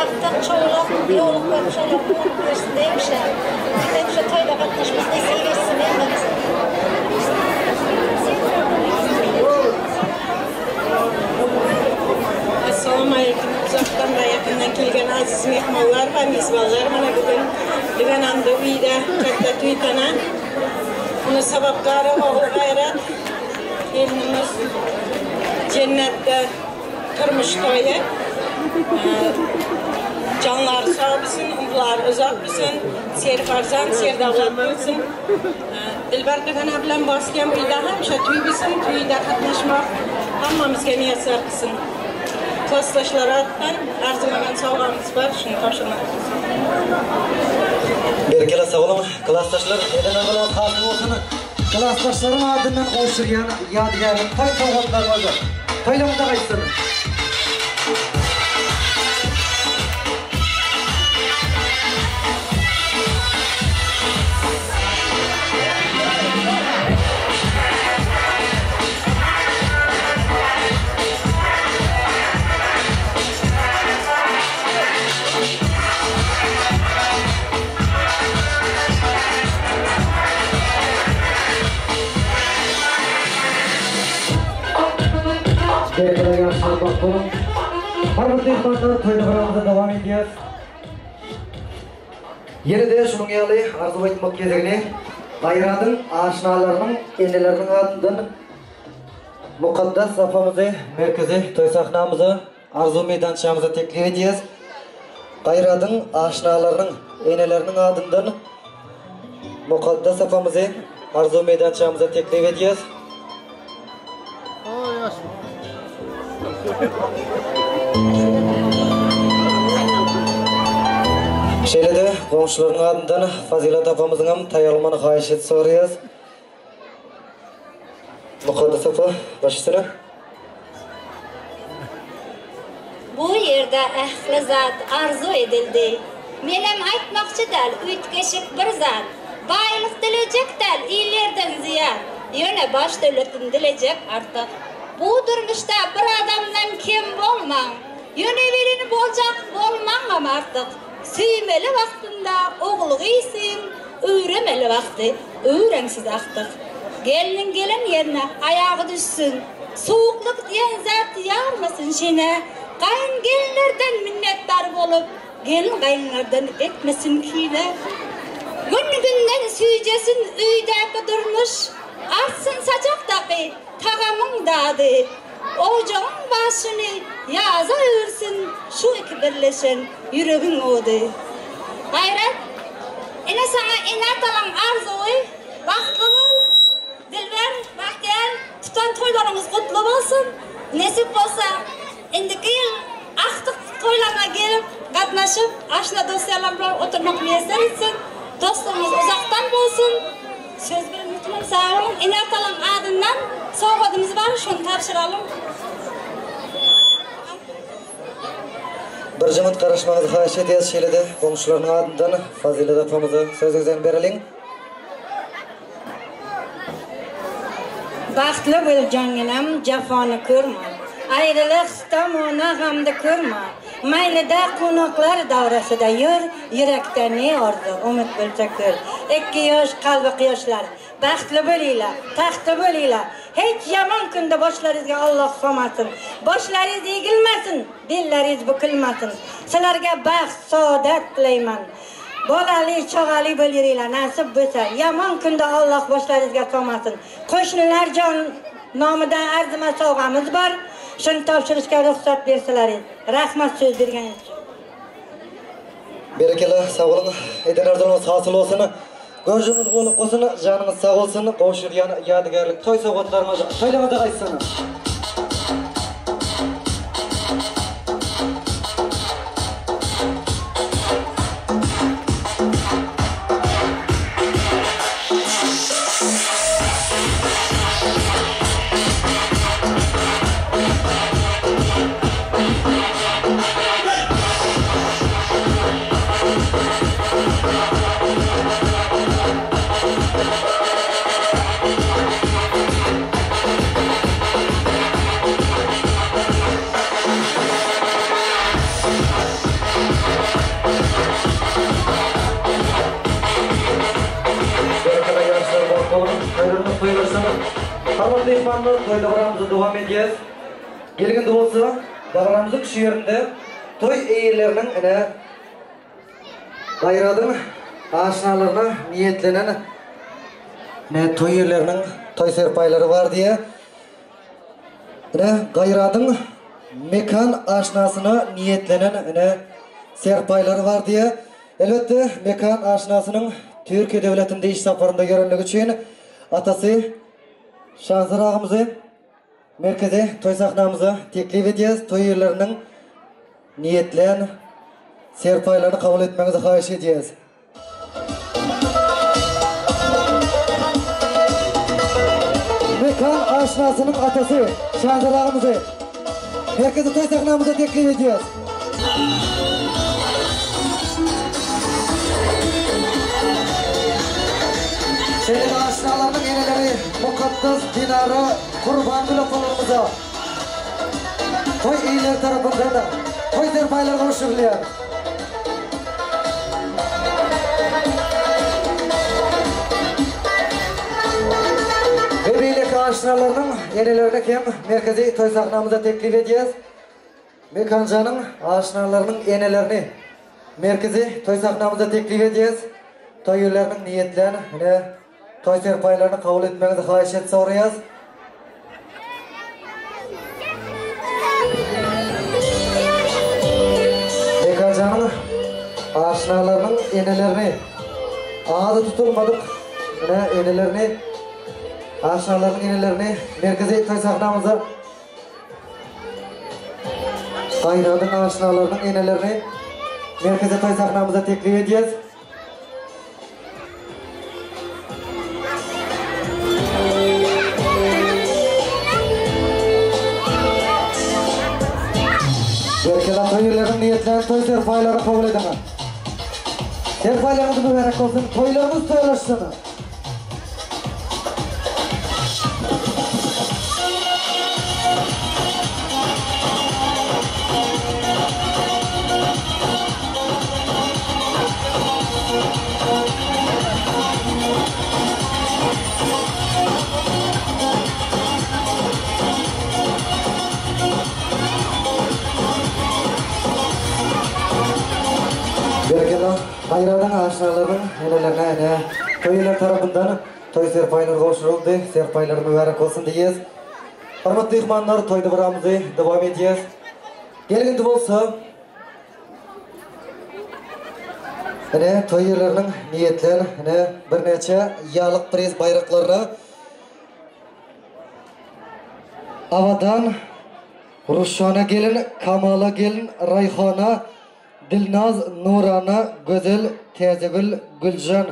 Speaker 9: Artık çoğuluk, yoğuluk var, çoğuluk versin demişler. Bir de şu toyla katlaşmış, neyse geçsin elmemiz.
Speaker 10: Assalamu alaikum. Uzaktan ve yakından kelgen aziz mehmanlar ve mezvanlar. Bana bugün Livanan'da uyda katta tüytana. Bunu sabapları oğul gayret. Elimiz cennette turmuş toyu. Canlar sağ olsun, umlar uzak olsun, ser farzand, ser davlat olsun. Dilber Tügana bilen basken uyda hemşe tüy bilsin, tüyde katlaşmak hammamızga müyesser kılsın. Klastaşlara attan arzulanan sağlamız var, şunu tavşanlar.
Speaker 4: Berekeli sağ olun, klastaşlar, eden ağalar hasıl olsun. Klassdaşların adından koşuryan yadigarın toy sowgatlar oldu. Toylamda qaytsın. Sevgili yaşlar dostlarım, hürmetli dostlar, toylarımıza devam ediyoruz. Yine de şunun yali arzu etmek gezegini, Gayradın aşinalarının, ennelerinin adından mukaddes safhamızı, merkezi toy sahnamızı, arzu meydançamıza teklif ediyoruz. Gayradın aşinalarının, ennelerinin adından mukaddes safhamızı, arzu meydançamıza teklif ediyoruz. Şöyle de komşuların adından Fazilet apamızın ham tayalmanı xahiş et soruyoruz. Mukaddes apa, başısına.
Speaker 9: Bu yerde ehli zat arzu edildi. Menem aytmakçı dal, ütkeşik bir zat. Bayılık dilecek dal, iyilerden ziyad. Yöne baş devletin dilecek artık. Bu durmuşta bir adamdan kim bolman. Yöne verini bolcak bolman artık. Süymeli vaktinde oğlu giysin, öğremeli vakti, öğrensiz aktık. Gelin yerine ayağı düşsün, soğukluk diyen zat yarmasın şine. Kayın gelinlerden minnettar bolup, gelin kayınlardan etmesin kine. Günden süycesin üydeki durmuş, artsın sacaktaki tagamın dadı. Ocağın başını yaza örsün, şu iki birleşen yüreğin odu. Gayret, ene sana ener talan arzuyu, baktlı bol, dilber, bahtiyar, tutan toylarımız kutlu olsun. Nesip olsa, indiki yıl aktık toylarına gelip, katnaşıp, aşna dosyalarla oturmak müyesser etsin. Dostlarımız uzaktan olsun. Söz verin mutlum sağ olun. Ener talan adından soğukadımız var, şunu tavşıralım. Bir cımat karışmağızı xahiş ediyoruz. Şöyle de komşuların adından Fazilet apamızı sözünüzden berelim.
Speaker 10: Baxtlı bol canginam, cafonu ko'rma. Ayrılık tamona gamda ko'rma. Maylida qo'noqlar davrasida yur, yurakda ne orzu, umid bo'lsa ko'r. 2 yosh qalbi quyoshlar. Baxtli bo'linglar, taxtli bo'linglar. Hech yomon kunda boshlaringizga Alloh solmasin. Boshlaringiz egilmasin, bellaringiz bukilmasin. Sizlarga baxt, saodat tilayman. Bolali, chog'ali bo'laveringlar, nasib bo'lsa. Yomon kunda Alloh boshlaringizga solmasin. Qo'shnilar jon nomidan arzima sovg'amiz bor. Shuni topshirishga ruxsat bersalaringiz. Rahmat so'z berganingiz uchun.
Speaker 4: Berekeli, sağ olun. Eden arzunuz hasıl olsun. Görüşünüz olup olsun, canınız sağ olsun. Koşur yadigarlık toy soğuklarımızı toylamada kaçsın. Harmatlı ihvanlar toylarımızı devam edeceğiz. Gelgindi olsa, dağlarımızın şu yerinde toy eğerlerinin Gayradın aşinalarına niyetlenen toy yerlerinin toy serpayları var diye Gayradın mekan aşinasına niyetlenen serpayları var diye elbette mekan aşinasının Türkiye devletinde iş safarında görünlük için atası Şanzır ağamızı merkeze toy sahnamıza teklif edeceğiz. Toy yerlerinin niyetlen serpaylarını kabul etmenizi xahiş edeceğiz. aşinasının atası Şahzar ağamızı merkezi toy sahnamıza teklif ediyoruz. Senin aşinalarının eneleri Mukaddes Dinarı Kurban Gülüfonumuza toy iyiler tarafından da toy serpaylar konuşurluyor. Beylik aşinalarının enelerine kim merkezi toy sahnamıza teklif edeceğiz. Mekancanın aşinalarının enelerini merkezi toy sahnamıza teklif edeceğiz. Toy yerlerinin niyetlerini ve toy serpaylarını kabul etmenizi xahiş et soruyoruz. Mekancanın aşinalarının enelerini ağzı tutulmadık ve enelerini aşinaların enelerini merkezi toy sahnamıza Kayradın aşinalarının enelerini merkezi toy sahnamıza teklif edeceğiz. Berkeler toylarının niyetlerini toy serpayları kabul edemez. Serpaylarınızı mübarek olsun, toylarımız toylaşsın. Berkeler hayranın aşinalarının enelerine toylar tarafından toy serpaylar koşuldu. Serpaylar mübarek olsun diyeceğiz. Hormatly mehmanlar, toyda biramızı devam edeceğiz. Gelgindi bolsa toy yerlerinin niyetler bir neçe yağlık priz bayraklarına Avadan Ruşana gelin, Kamala gelin, Rayhana, Dilnaz, Nurana, Güzel, Tezegül, Gülcan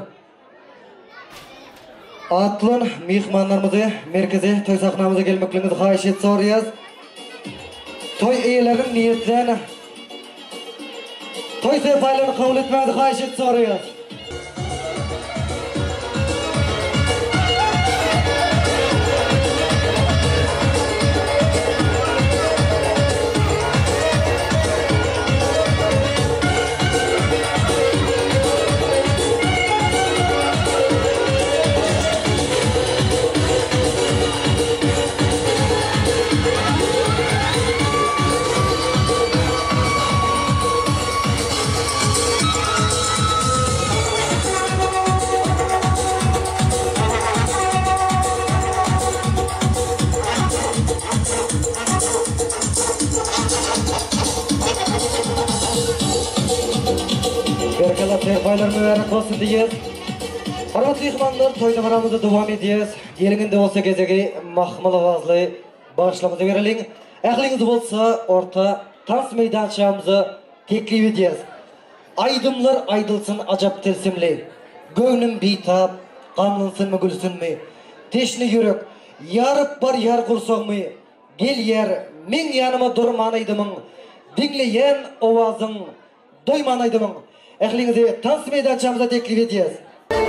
Speaker 4: Atlan mehmanlarımızı merkezi toy sahnamıza gelmeklerinizi xahiş et soruyoruz. Toy eyelerinin niyetlerini toy serpaylarını kabul etmenizi xahiş et soruyoruz. Berkeler serpaylar mübarek olsun diyeceğiz. Hormatly mehmanlar, toyda biramızı devam edeceğiz. Yerinde olsa gezegi mahmul avazlı başlamızı verelim. Aklınız bolsa orta dans meydançamızı teklif edeceğiz. Aydımlar aydılsın acap tilsimli. Gönlüm bitap, qamlınsın mı gülsün mü? Teşni yürek, yarıp bar yar kursak mı? Gel yer, min yanıma durmanaydımın. Dinleyen ovazın doymanaydımın. Aklınızı dans meydançamıza teklif edeceğiz.
Speaker 6: Hey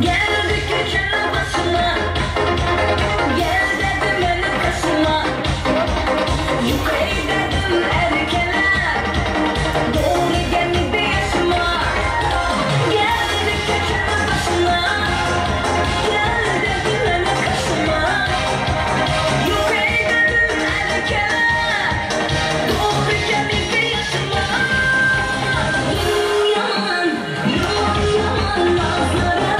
Speaker 6: Geldik köşene başına, gel dedim beni kaşıma. Yukarı dedim erkeler, doğru geldi yaşıma. Geldik köşene başına, gel dedim beni kaşıma. Yukarı dedim erkeler, doğru geldi yaşıma. Yaman, yaman, yaman nazlara.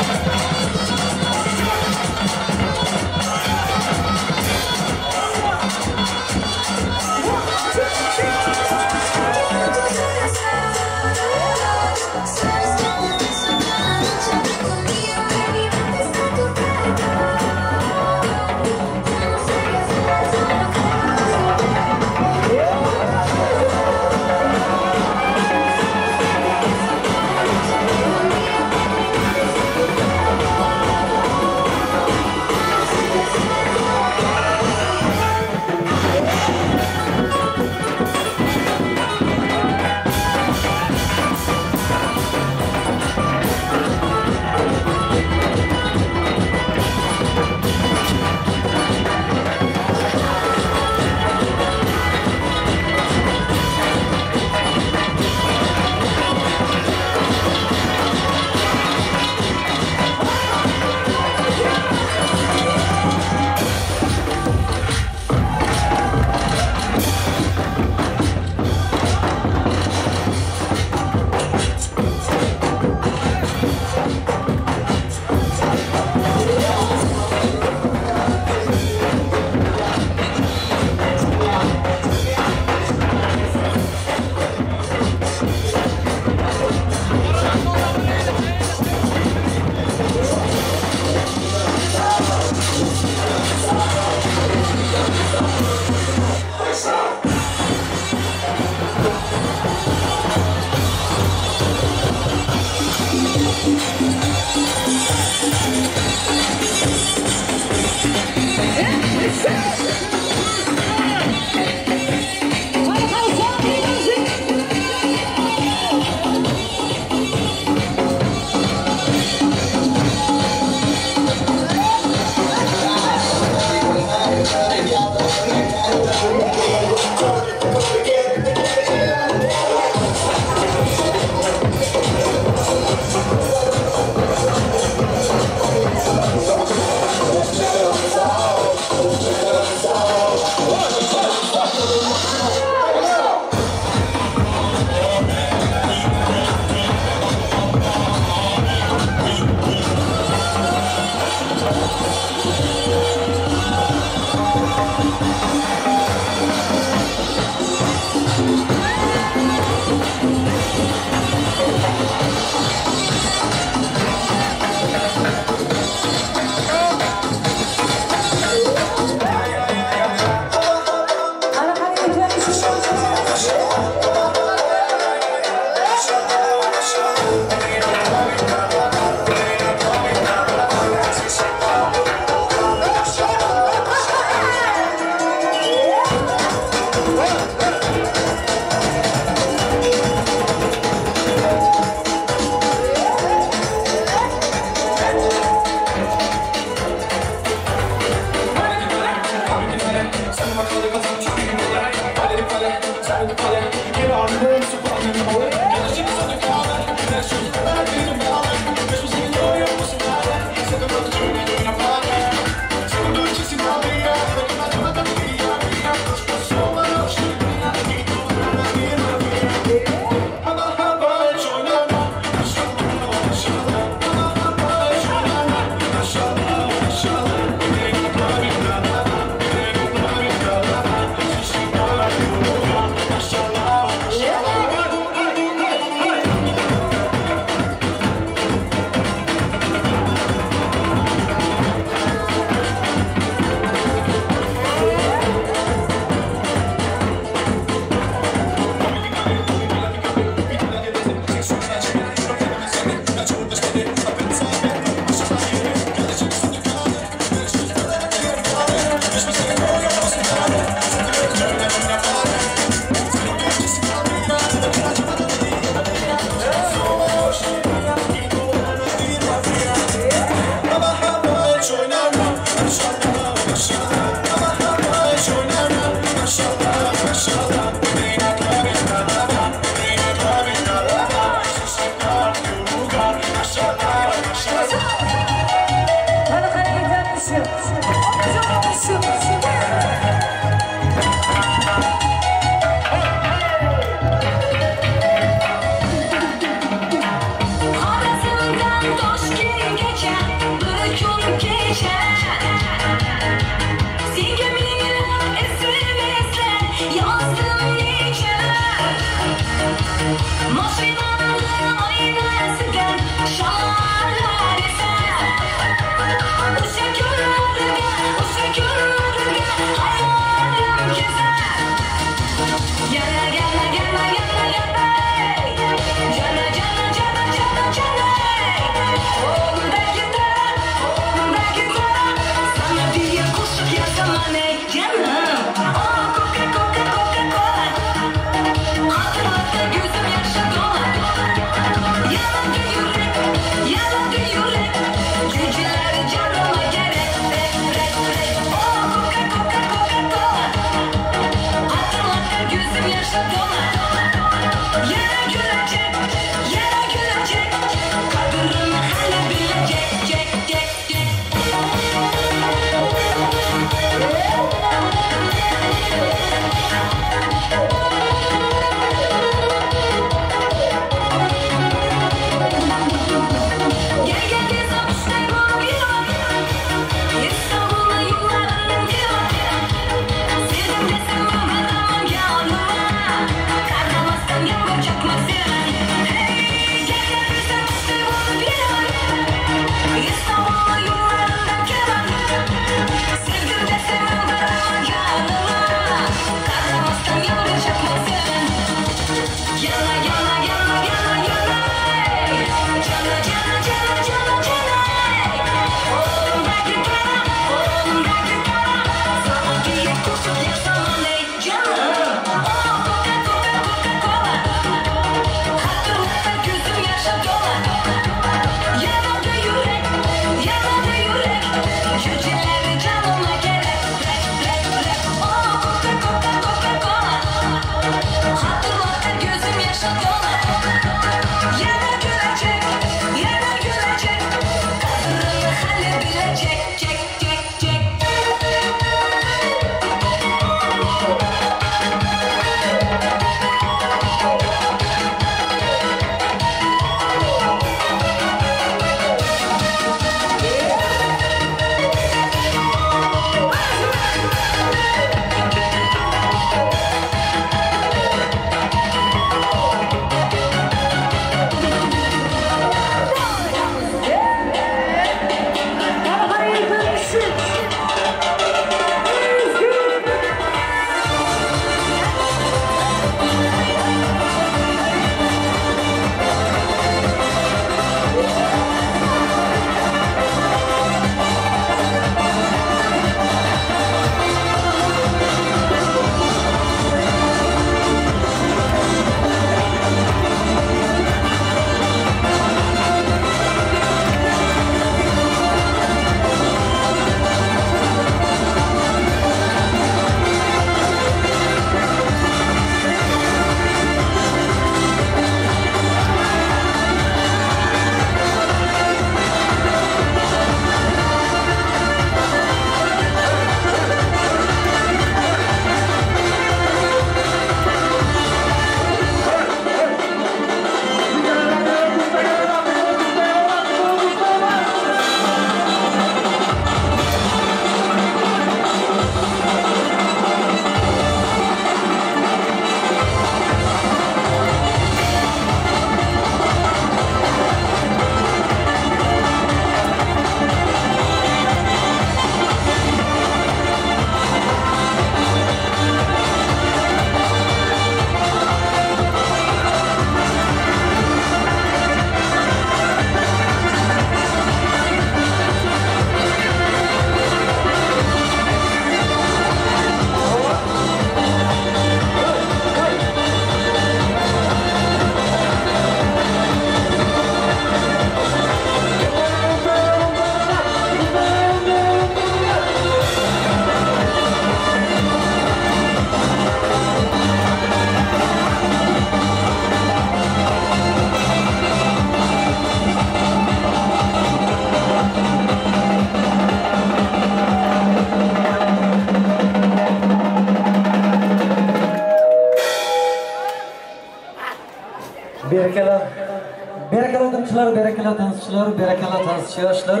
Speaker 4: tanışçılar, berekeli tanışçılar.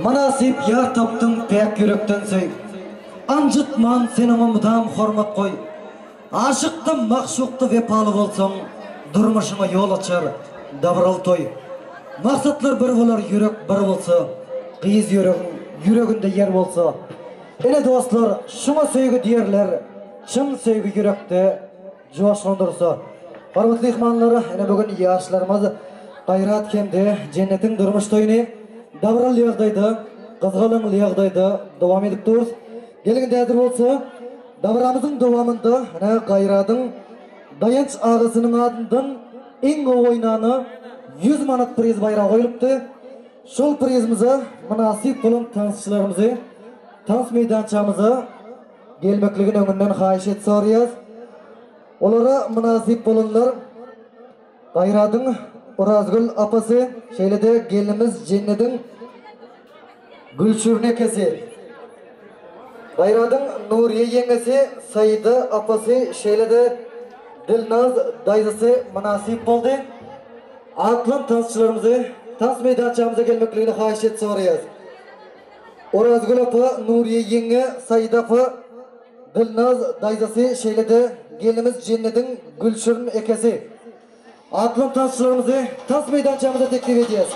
Speaker 4: Manasip yar taptım pek yürekten söy. Anjıtman senin umudam hormat koy. Aşıktım, makşuktu vepalı bolsam, durmuşuma yol açar, davral toy. Maksatlar bir bolar, yürek bir bolsa, kıyız yüreğinde yer bolsa. Ene dostlar, şuna söygü diyerler, çın söygü yürekte coşlandırsa. Hormatly ihmanları, ene bugün yaşlarımız gayrat kemde cennetin durmuş toyunu davral yağdaydı, kızgılın yağdaydı, devam edip duruz. Gelin dädir bolsa, davramızın devamında gayradın dayanç ağasının adından en oynanı 100 manat priz bayrağı koyuluptu. Şol prizimize münasip bolan tanışçılarımızı, tanış meydançamıza gelmekligin önünden hayiş et soruyaz. Olara münasip bolanlar Gayradın Urazgül apası, şeyle de gelinimiz Cennet'in Gülşürne kesi. Gayradın Nuriye yengesi, Sayıda apası, şeyle de Dilnaz dayısı münasip oldu. Atlan tanışçılarımızı tanış meydançamıza gelmekliğini hayiş et soruyaz. Urazgül apa, Nuriye yenge, Sayıda apa, Dilnaz dayısı, şeyle de gelinimiz Cennet'in Gülşürne ekesi. Atlan tanışçılarımızı tanış meydançamıza teklif edeceğiz.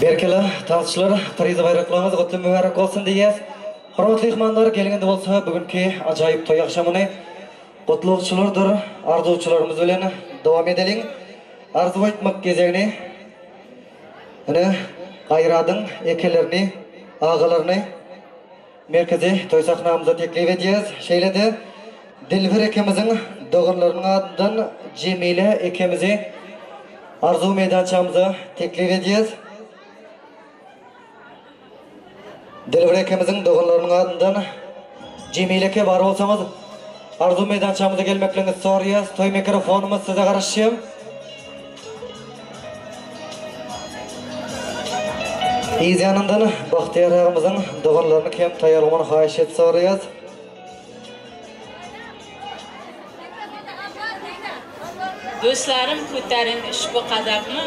Speaker 4: Berkele tanışçılar, Fariza bayraklarımız kutlu mübarek olsun diyeceğiz. Hormatly ihmanlar gelgende bolsa bugünkü acayip toy akşamını kutluqçılardır, arzuçularımız bilen devam edelim. Arzu aytmak gezegini Gayradın ekelerini, ağalarını merkezi toy sahnamıza teklif edeceğiz. Şeyle de Dilber ekemizin doğanlarının adından Cemile ekemizi arzu meydançamıza teklif edeceğiz. Dilber ekemizin doğanlarının adından Cemile eke var olsanız arzu meydançamıza gelmekliğiniz soruyaz. Toy mikrofonumuz size karışım. İyiz yanından Bahtiyar ağamızın doğanlarını kem tayarlamanı hayiş et soruyaz.
Speaker 11: Do'stlarim, ko'taring ushbu qadamni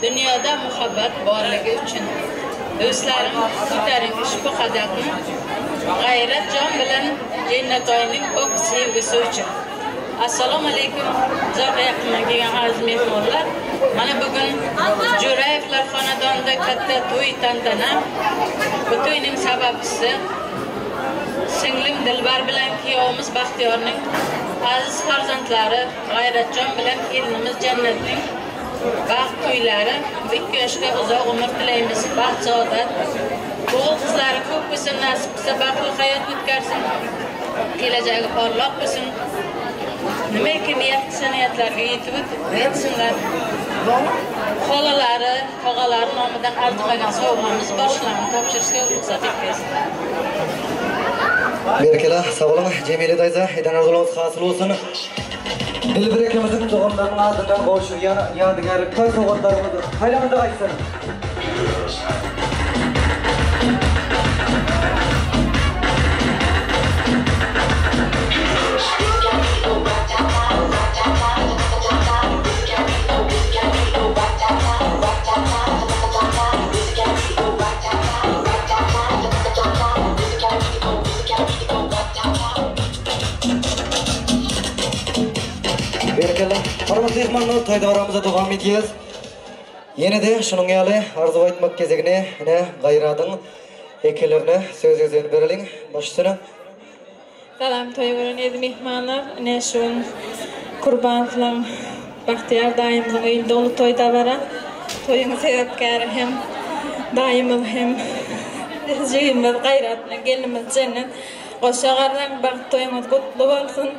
Speaker 11: dunyoda muhabbat borligi uchun. Do'stlarim, ko'taring ushbu qadamni g'ayrat jon bilan jannatoyning pok sevgisi uchun. Assalomu alaykum, uzoq yaqindan kelgan aziz mehmonlar. Mana bugun Jo'rayevlar xonadonida katta to'y tantana. Bu to'yning sababchisi singlim Dilbar bilan kuyovimiz Baxtiyorning aziz farzandlari, G'ayratjon bilan kelinimiz Jannatning baxt to'ylari. Ikki yoshga uzoq umr tilaymiz, baxt saodat. O'g'il qizlari ko'p bo'lsin, nasib qilsa baxtli hayot o'tkazsin. Kelajagi porloq bo'lsin. Nimaki niyat qilsa niyatlarga yetsinlar. Xolalari, tog'alari nomidan arzimagan sovg'amiz bor, shularni topshirishga ruxsat etkazing.
Speaker 4: Berkele, sağ olun. Cemile dayıza, eden arzulunuz hasıl olsun. Dilber ekemizin doğumlarının ardından boğuşurken yadigarlık toy soğuklarımızı haylamında kaysın. Hormatly mehmonlar, toy davramıza devam edeceğiz. Yine de şunun yali arzu aytmak gezegine G'ayradın ekelerine söz yazını verelim. Başsana.
Speaker 12: Salam toyuğun edi mehmanlar. Ne şun kurban filan Bahtiyar daimizin öyle dolu toyda vara. Toyun sebepkarı hem daimil hem jeyimiz gayratlı gelimiz cennet. Qoşağardan baxt toyumuz kutlu olsun.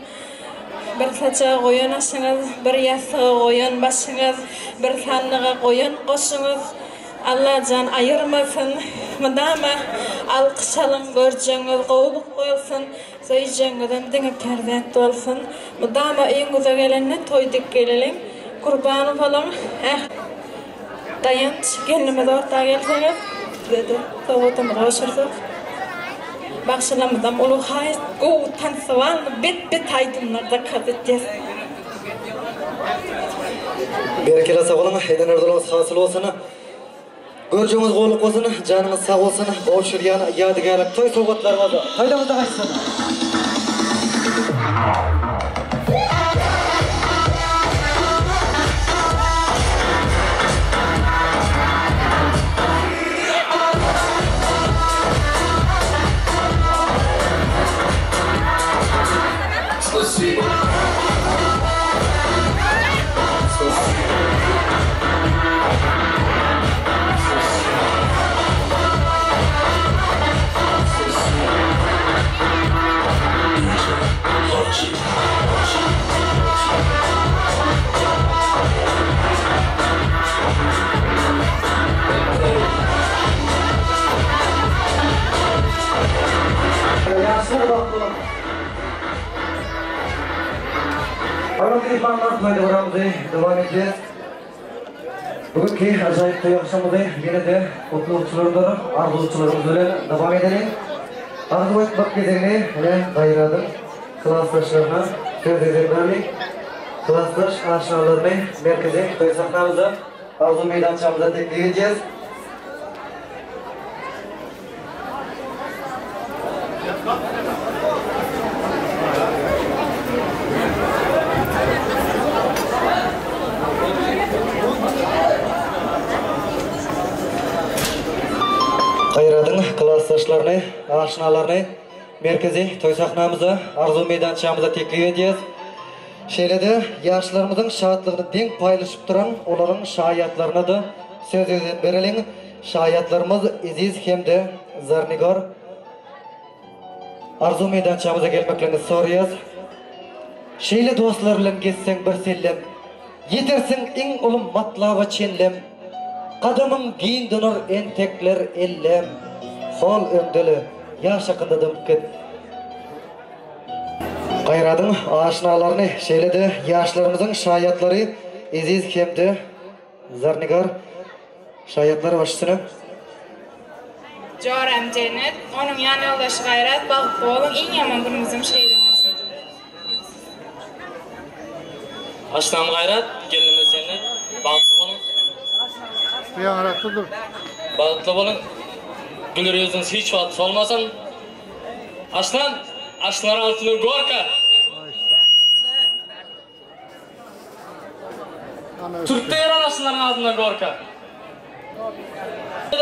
Speaker 12: Bir saça koyun aşınız, bir yastığı koyun başınız, bir sandığa koyun koşunuz. Allah can ayırmasın. Mıdama alkışalım göreceğiniz kovuluk koyulsun. Söyleyeceğinizden dinip terbiyet olsun. Mıdama evinize gelenine toyduk gelelim. Kurbanı falan. Dayanç kendimiz ortaya gelseniz. Dedi. Soğutum koşurduk. Başlamızdan ulu hayat o tanısı bit aydınlarda kazeteceğiz.
Speaker 4: Berekeli sağ olun. Eden erdolunuz hasıl olsun. Göreceğiniz qo'lliq olsun, canınız sağ olsun. Bol şuryan yadigarlik toy sovg'atlarimiz qaydamizda qaytsin. Hörmetli mehmanlar, toylarımızı devam edeceğiz. Bugünkü acayip toy akşamımızı yine de mutlulukçularımızla, arzuçularımız bilen devam edelim. Arzu etmek gezegini yine dayıradım. Klasdaşlarına söz edilmeli. Klasdaş aşağılarını merkeze toy sahnamızda arzu meydançamıza teklif edeceğiz. Qayradın klasdaşlarını, aşinalarını merkezi toy sahnamıza, arzu meydançamıza teklif edeceğiz. Şeýlede yaşlarımızın şahatlığını denk paylaşıp duran onların şahiyatlarına da söz edin verelim. Şahiyatlarımız iziz hem de zarnigar. Arzu meydançamıza gelmeklerini soruyoruz. Şeýle dostlar bilen geçsen bir sellem, yetersin en ulum matlaba çenlem. Kadamın giyin döner entekler ellem, hol öndeli yaşakında dımkıt. Qayradın aşinalarını şeýlede yaşlarımızın şahiyatları iziz hem de zarnigar. Şahiyatları başçısına.
Speaker 12: Joram cennet, onun yan yoldaşı gayrat, balıklı olun, en yaman günümüzün şeydi olsun.
Speaker 13: Aşinam gayrat, gelinimiz cennet, balıklı olun.
Speaker 8: Yaratılır.
Speaker 13: Balıklı olun. Gülür yüzünüz hiç vatısı olmasın. Aşınar altını gorka. Türk'te yören aşıların altından gorka.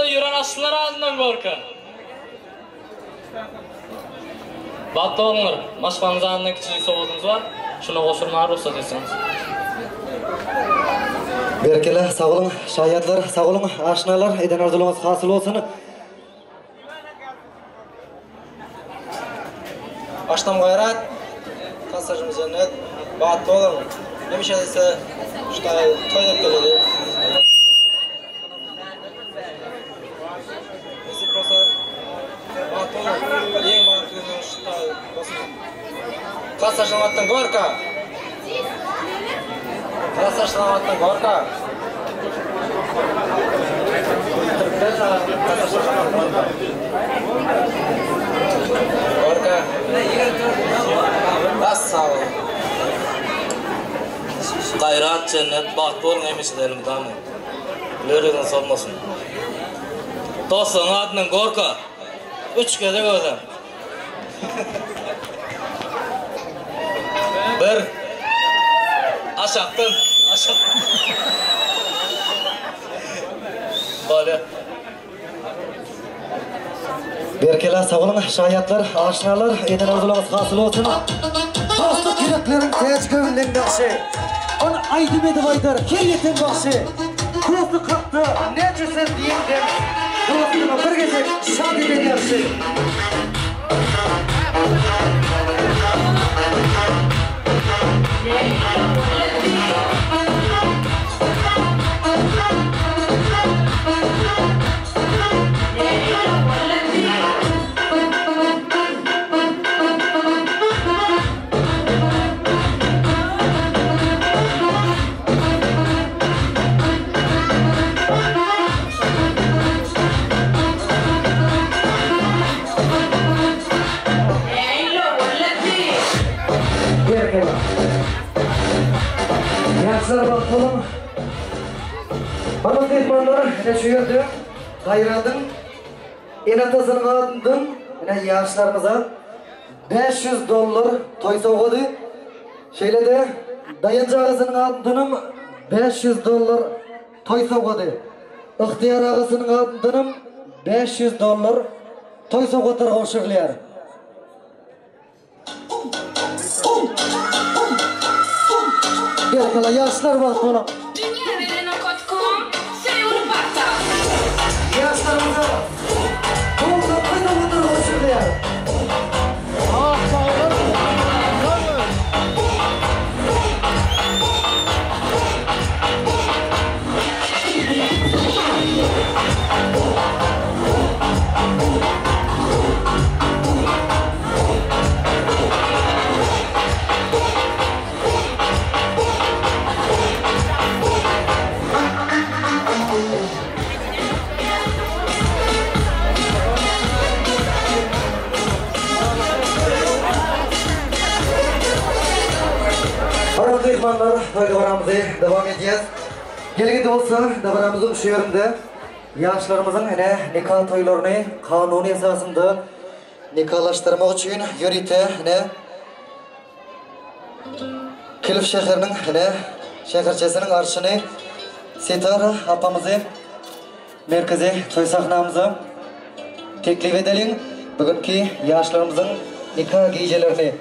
Speaker 13: Yören aşılar altından gorka. Balıklı olunlar. Maşkanınızın ağzından küçücük soğudunuz var. Şunu koşurmaya ruhsat etseniz.
Speaker 4: Berekeli, sağ olun, şahiyatlar, sağ olun, aşinalar, eden arzulunuz hasıl olsun.
Speaker 14: Aşnam gayrat, kasajımız cennet, baatlı olun. Nemişe ise toy geledi. Nesi prosa baatlı olun, en baatlı olun. Kasajlamattan gorka. Kasajlamattan gorka. Gorka. Sağ olun.
Speaker 13: Gayrat cennet, bahtlı olun emişlerim damı. Lörünüz olmasın. Dostun adının gorka. 3 kere gördüm. Bir. Aşaktın. Böyle.
Speaker 4: Berkeler, sağ olun, şayatlar, aşinalar, eden arzularımız hasıl olsun. Dostluk yüreklerin teç gönlün bakşı. Onu aydım edip aydar, kelletin bakşı. Dostluk kalktı, ne cüsen diyeyim. Dostluğuna bir gece şad edin yapşı. Yaşlar bakalım. Bana tehmanlar ne şu yerde gayradın enatasının adından yaşlarımıza $500 toy soğudu. Şöyle de dayanıcı ağasının adından $500 toy soğudu. İhtiyar ağasının adından $500 toy soğudur hoşurlar. Berkeler, yaşlar bakalım. Yaşlarımıza bulduğum kıymetini hoşurlar. Aramızda ihmanlar, toylarımıza devam edeceğiz. Gelgide olsa, davranımızın şu yerinde yaşlarımızın nikah toylarını kanuni esasında nikahlaştırmak için yürüte Kilif şehirinin şehirçesinin arşını Setara apamızı merkezi toy sahnamıza teklif edelim. Bugünkü yaşlarımızın nikah giyecelerini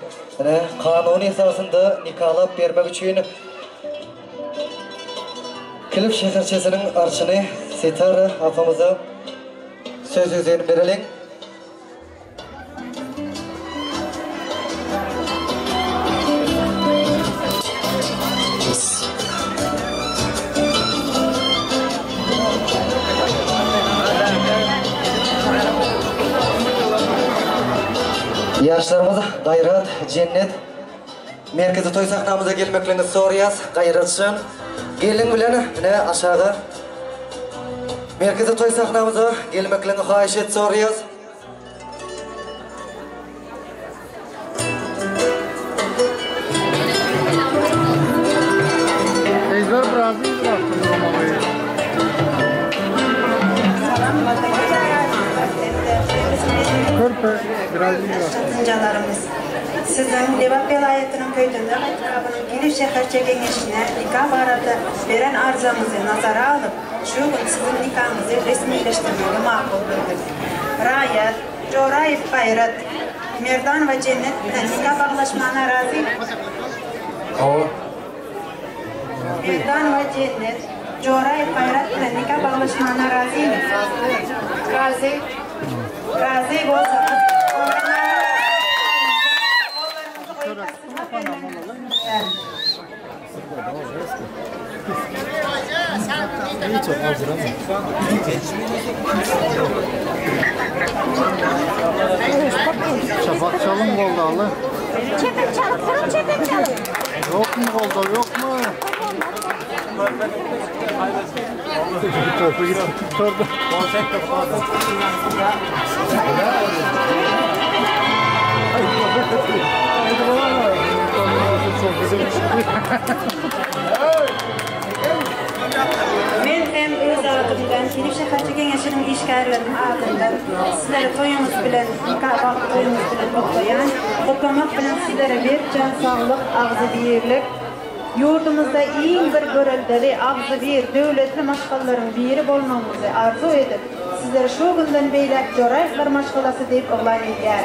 Speaker 4: kanuni esasında nikahlap vermek için Kilif şehirçesinin arşını Setara apamıza söz yüzeyini verelim. Yaşlarımız gayret, cennet merkezi toy sahnamıza gelmeklerini soruyoruz. Gayretçin gelin bilen aşağı merkezi toy sahnamıza gelmeklerini xahiş et soruyoruz.
Speaker 8: Teyzeler Brazil bıraktı Roma'yı. Körpe Brazil bıraktı.
Speaker 15: Katılımcılarımız, sizin Levap Velayeti'nin köyünde Kilif şehirçe kengeşine nikah barada veren arzamızı nazara alıp şu gün sizin nikahınızı resmileştirmeyi makul gördük. Rayet, Corayev Bayrat, Merdan ve Cennet bilen nikah bağlaşmana razı. Merdan ve Cennet, Corayev Bayrat bilen nikah bağlaşmana razı mı? Razı. Razı olsa.
Speaker 8: Şafak çalın oldu Allah.
Speaker 16: Çepek çalıp durun, çepek çalıp.
Speaker 8: Yok mu oldu, yok mu? Torpu gitti, torpu.
Speaker 15: Men hem öz adımdan, Kilif şehirçe kengeşinin işgärlerinin adımdan sizlere toyunuz bilen, nikah toyunuz bilen toplayan, toplamak bilen sizlere bir can sağlık, ağzı birlik, yurdumuzda iyi bir göreldeli, ağzı bir, devletli maşgalların biri bolmamızı arzu edip, sizlere şu günden beylep Coğrafyalar Maşgalası deyip oğlan edýär.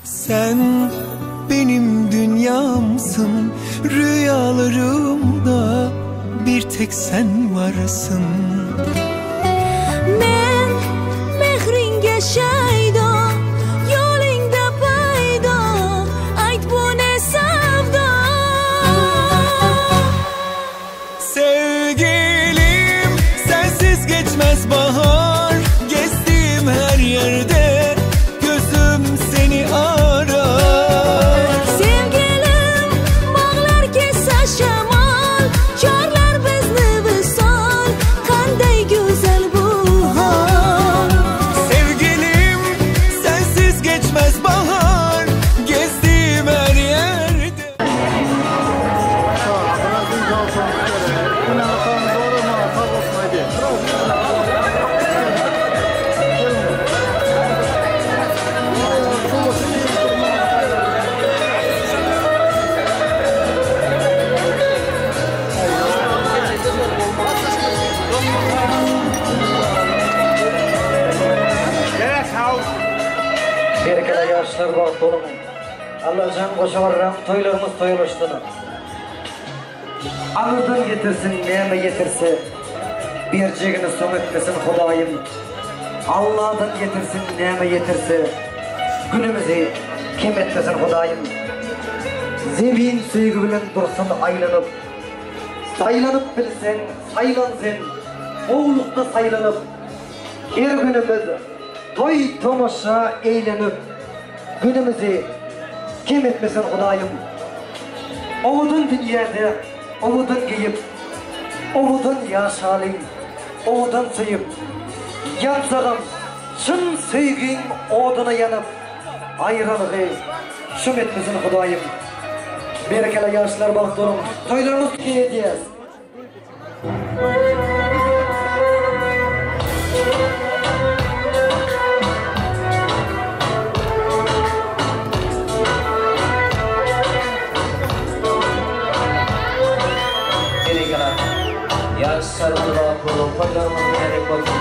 Speaker 2: Sen benim dünyamsın, rüyalarımda bir tek sen varsın.
Speaker 6: Men mehringe şayda, yolingda payda, ayt bu ne savda.
Speaker 2: Sevgilim, sensiz geçmez bahar, gezdiğim her yerde gözüm seni arar.
Speaker 6: Sevgilim, bağlar kesa şamal, çarlar bizni visal, kanday güzel bu hal.
Speaker 2: Sevgilim, sensiz geçmez bahar, gezdiğim her yerde.
Speaker 4: Berkele yaşlar var dolumun. Allah can koşavarram toylarımız toyulaştığını. Ağırdan getirsin, neyme getirse, bir cegini son etmesin Hudayım. Allah'dan getirsin, neyme getirse, günümüzü kim etmesin Hudayım. Zemin söygü bilen dursun aylanıp, saylanıp bilsen, saylansın, oğlukta saylanıp, her günümüz toy tomaşa eğlenip, günümüzü kim etmesin Hudayım. Oğudun dünyada, oğudun giyip, oğudun yaşalayım, oğudun suyup, yapsağım, şın söygün oğuduna yanıp, ayralığı şım etmesin Hudayım. Berekeli yaşlar baktırım, toylarımız giyeceğiz.
Speaker 5: Yaşlar baktırım, toylarımız gerek olsun.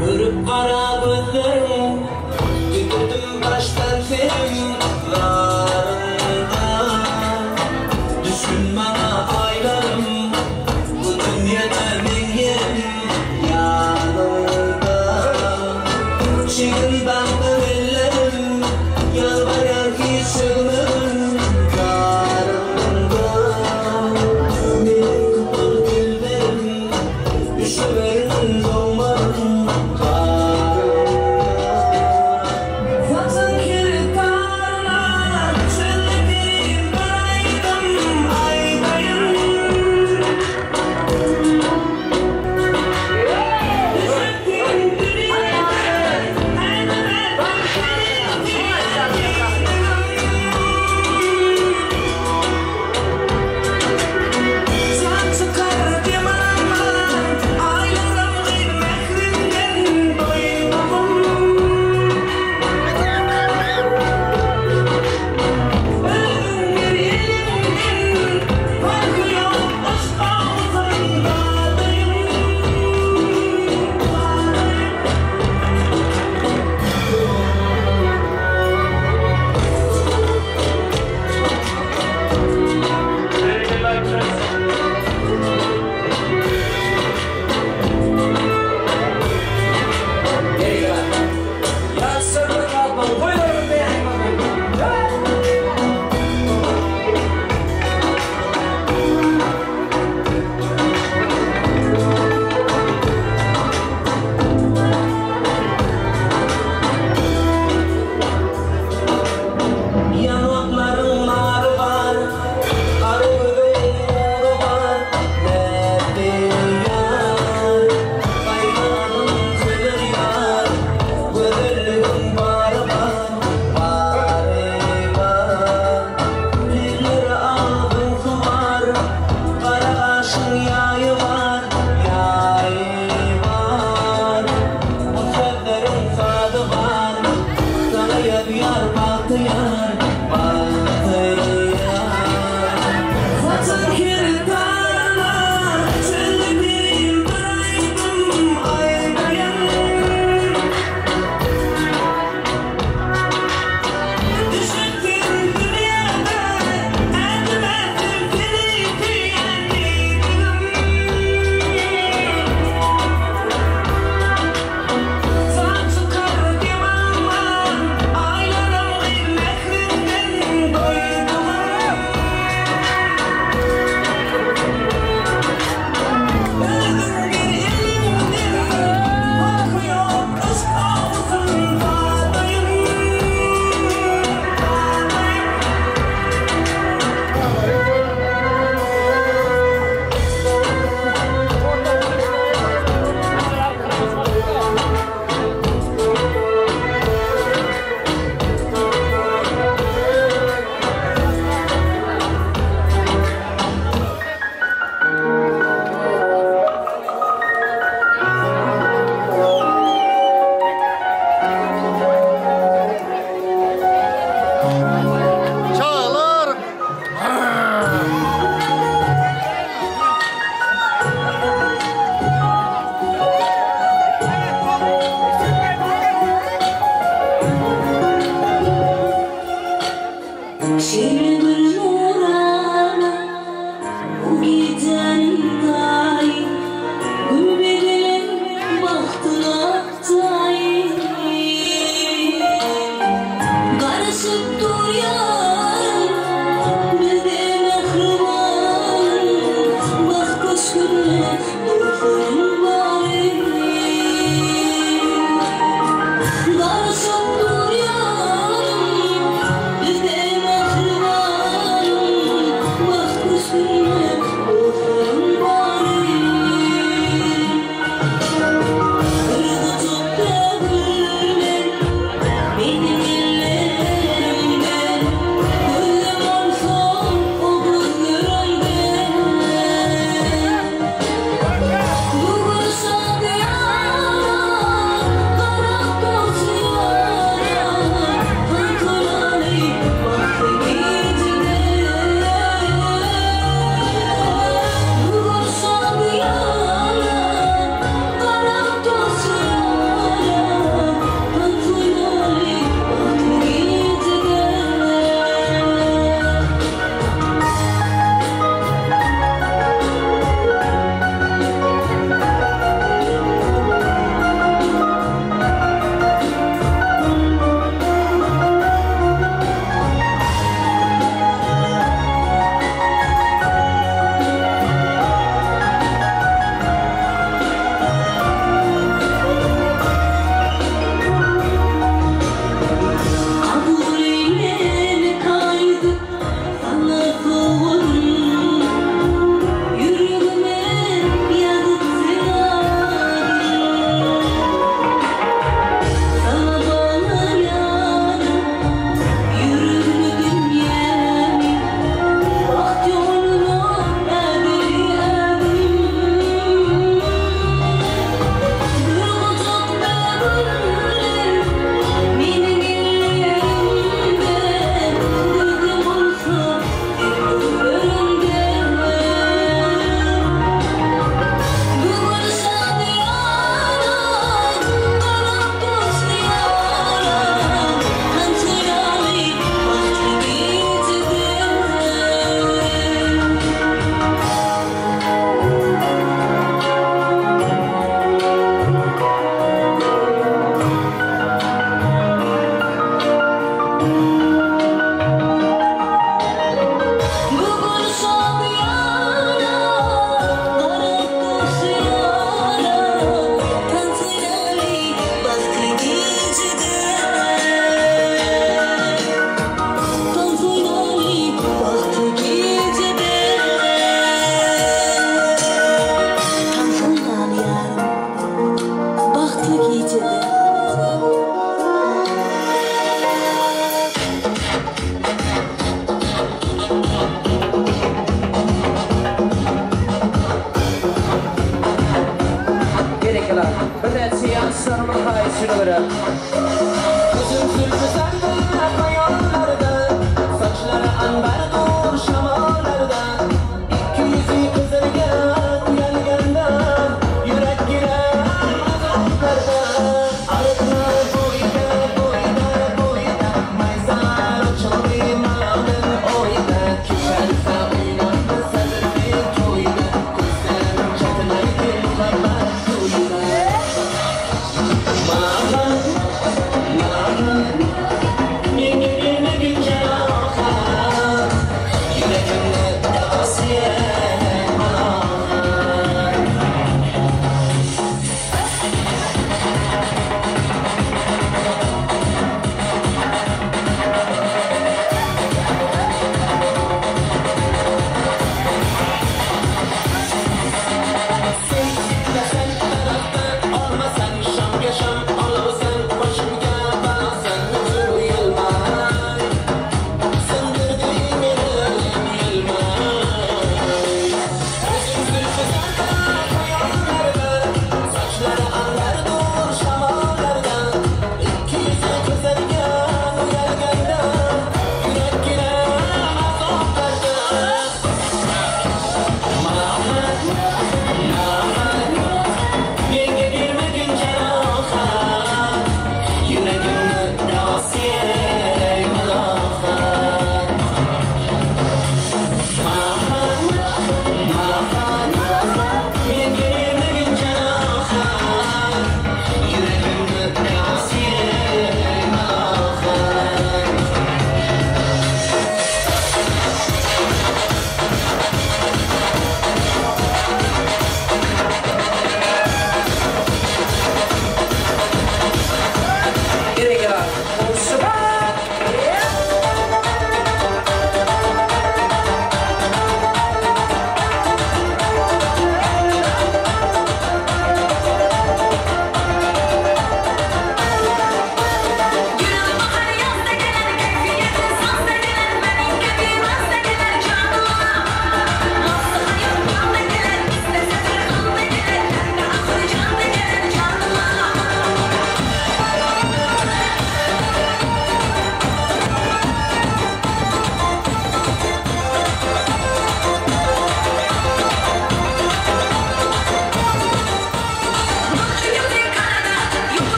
Speaker 2: Görüp kara gözlerim, tükürdüm baştan senin yollarında. Düşün bana aylarım, bu dünyada ben yerim yanında. Çiğin bandı ellerim, yalvarır ki sığınırım karında. Benim kıpır dilberim, üşümeyin doğmarım.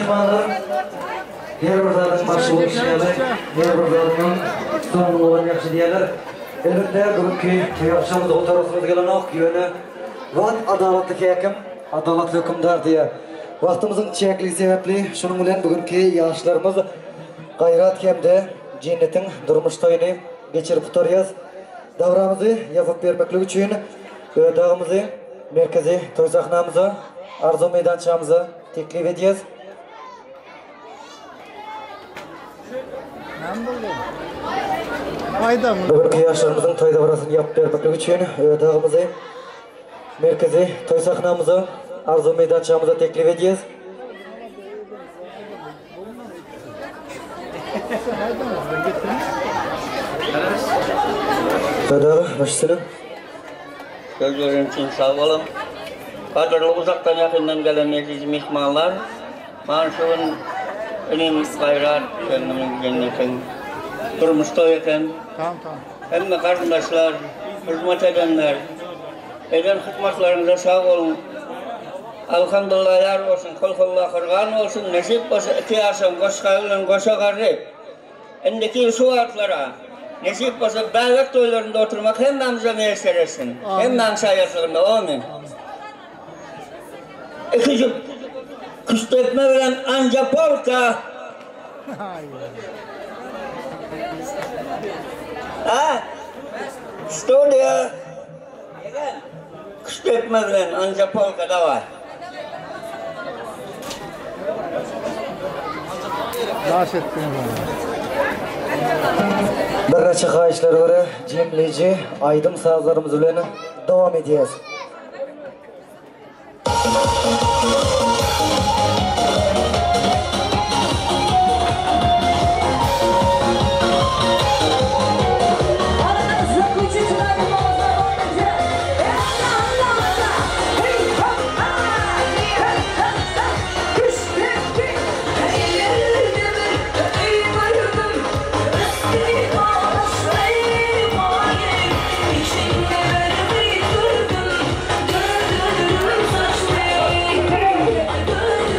Speaker 4: mehmanlarım, her bir zatın başı olup işleyeler, her bir zatının sonunu olan yakşı diyeler. Elbette bugünkü akşamda oturasımız gelen ok yönü vat adalatlı hakim, adalatlı hükümdar diye. Vaktimizin çekliği sebepli, şunun bilen bugünkü yaşlarımız gayrat kemde cennetin durmuş toyunu geçirip tutarız. Davramızı yapıp vermeklik için dağımızı, merkezi toy sahnamızı, arzu meydançamızı teklif ediyoruz. Bugünkü yaşlarımızın toy davrasını yapıp vermeklik için dağımızı, merkezi toy sahnamızı, arzu meydançamızı teklif ediyoruz. Dağı başlasın.
Speaker 17: Sözlerin için sağ olun. Kadırlı uzaktan yakından gelen aziz mihmanlar, Manşur'un önemli gayrat, kendimin cennetin durmuşta eken, hem de kardeşler, hizmet edenler, eden hizmetlerinize sağ olun. Elhamdülillah olsun, kolkullah kırgan olsun, nasip olsun, iki yaşam, koşkayılan koşa karı. Endeki şu atlara, nasip olsun, beylik toylarında oturmak hemmemize müyesser etsin. Hemmem sayesinde, amin. İkinci, kıştırtma veren anca polka. Ha? Stüdyo. Kıştırtma veren anca polka da var.
Speaker 4: Bir neçe kayışları var, cemleyici, aydım sazlarımız ile devam edeceğiz.
Speaker 6: Saçmayı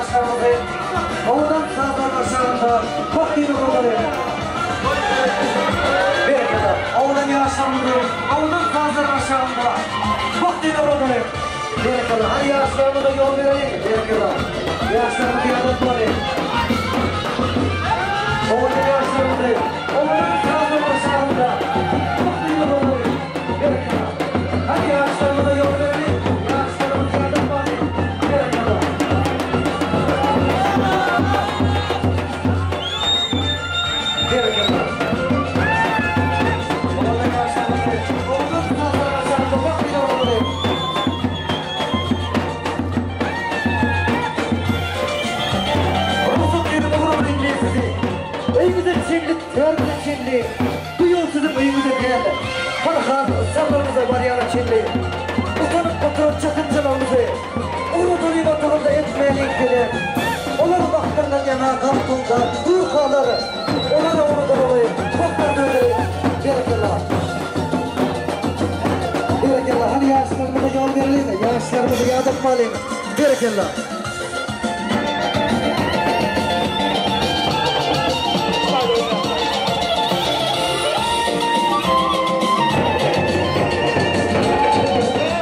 Speaker 4: yaşlarımızı oradan sağdan aşağıda vaktiyle buraları. Berekede. Oradan yaşlarımızı oradan sağdan aşağıda vaktiyle buraları. Berekede. Hadi yaşlarımıza yol verelim. Berekede. Yaşlarımızı yaratmalıyım. Oradan yaşlarımızı oradan sağdan aşağıda vaktiyle buraları. Berekede. Hadi yaşlarımıza yol verelim. Yaşlarımızı yaratmalıyım. Berekede. Evimize çimdik, teorimize çimdik. Bu yol sizin evimize geldi. Farhan, sarlarımıza var yana çimdik. Utanıp oturup çakıncalarımızı Uğur'un vatanında etmeyelik gelir. Onların baklarından yana kalktığında duyurkaları onlara uğurdan olayım. Koklar dövleri. Berekallah. Berekallah. Hani yaşlarımıza yol verelim de yaşlarımızı yad etmeliyim. Berekallah.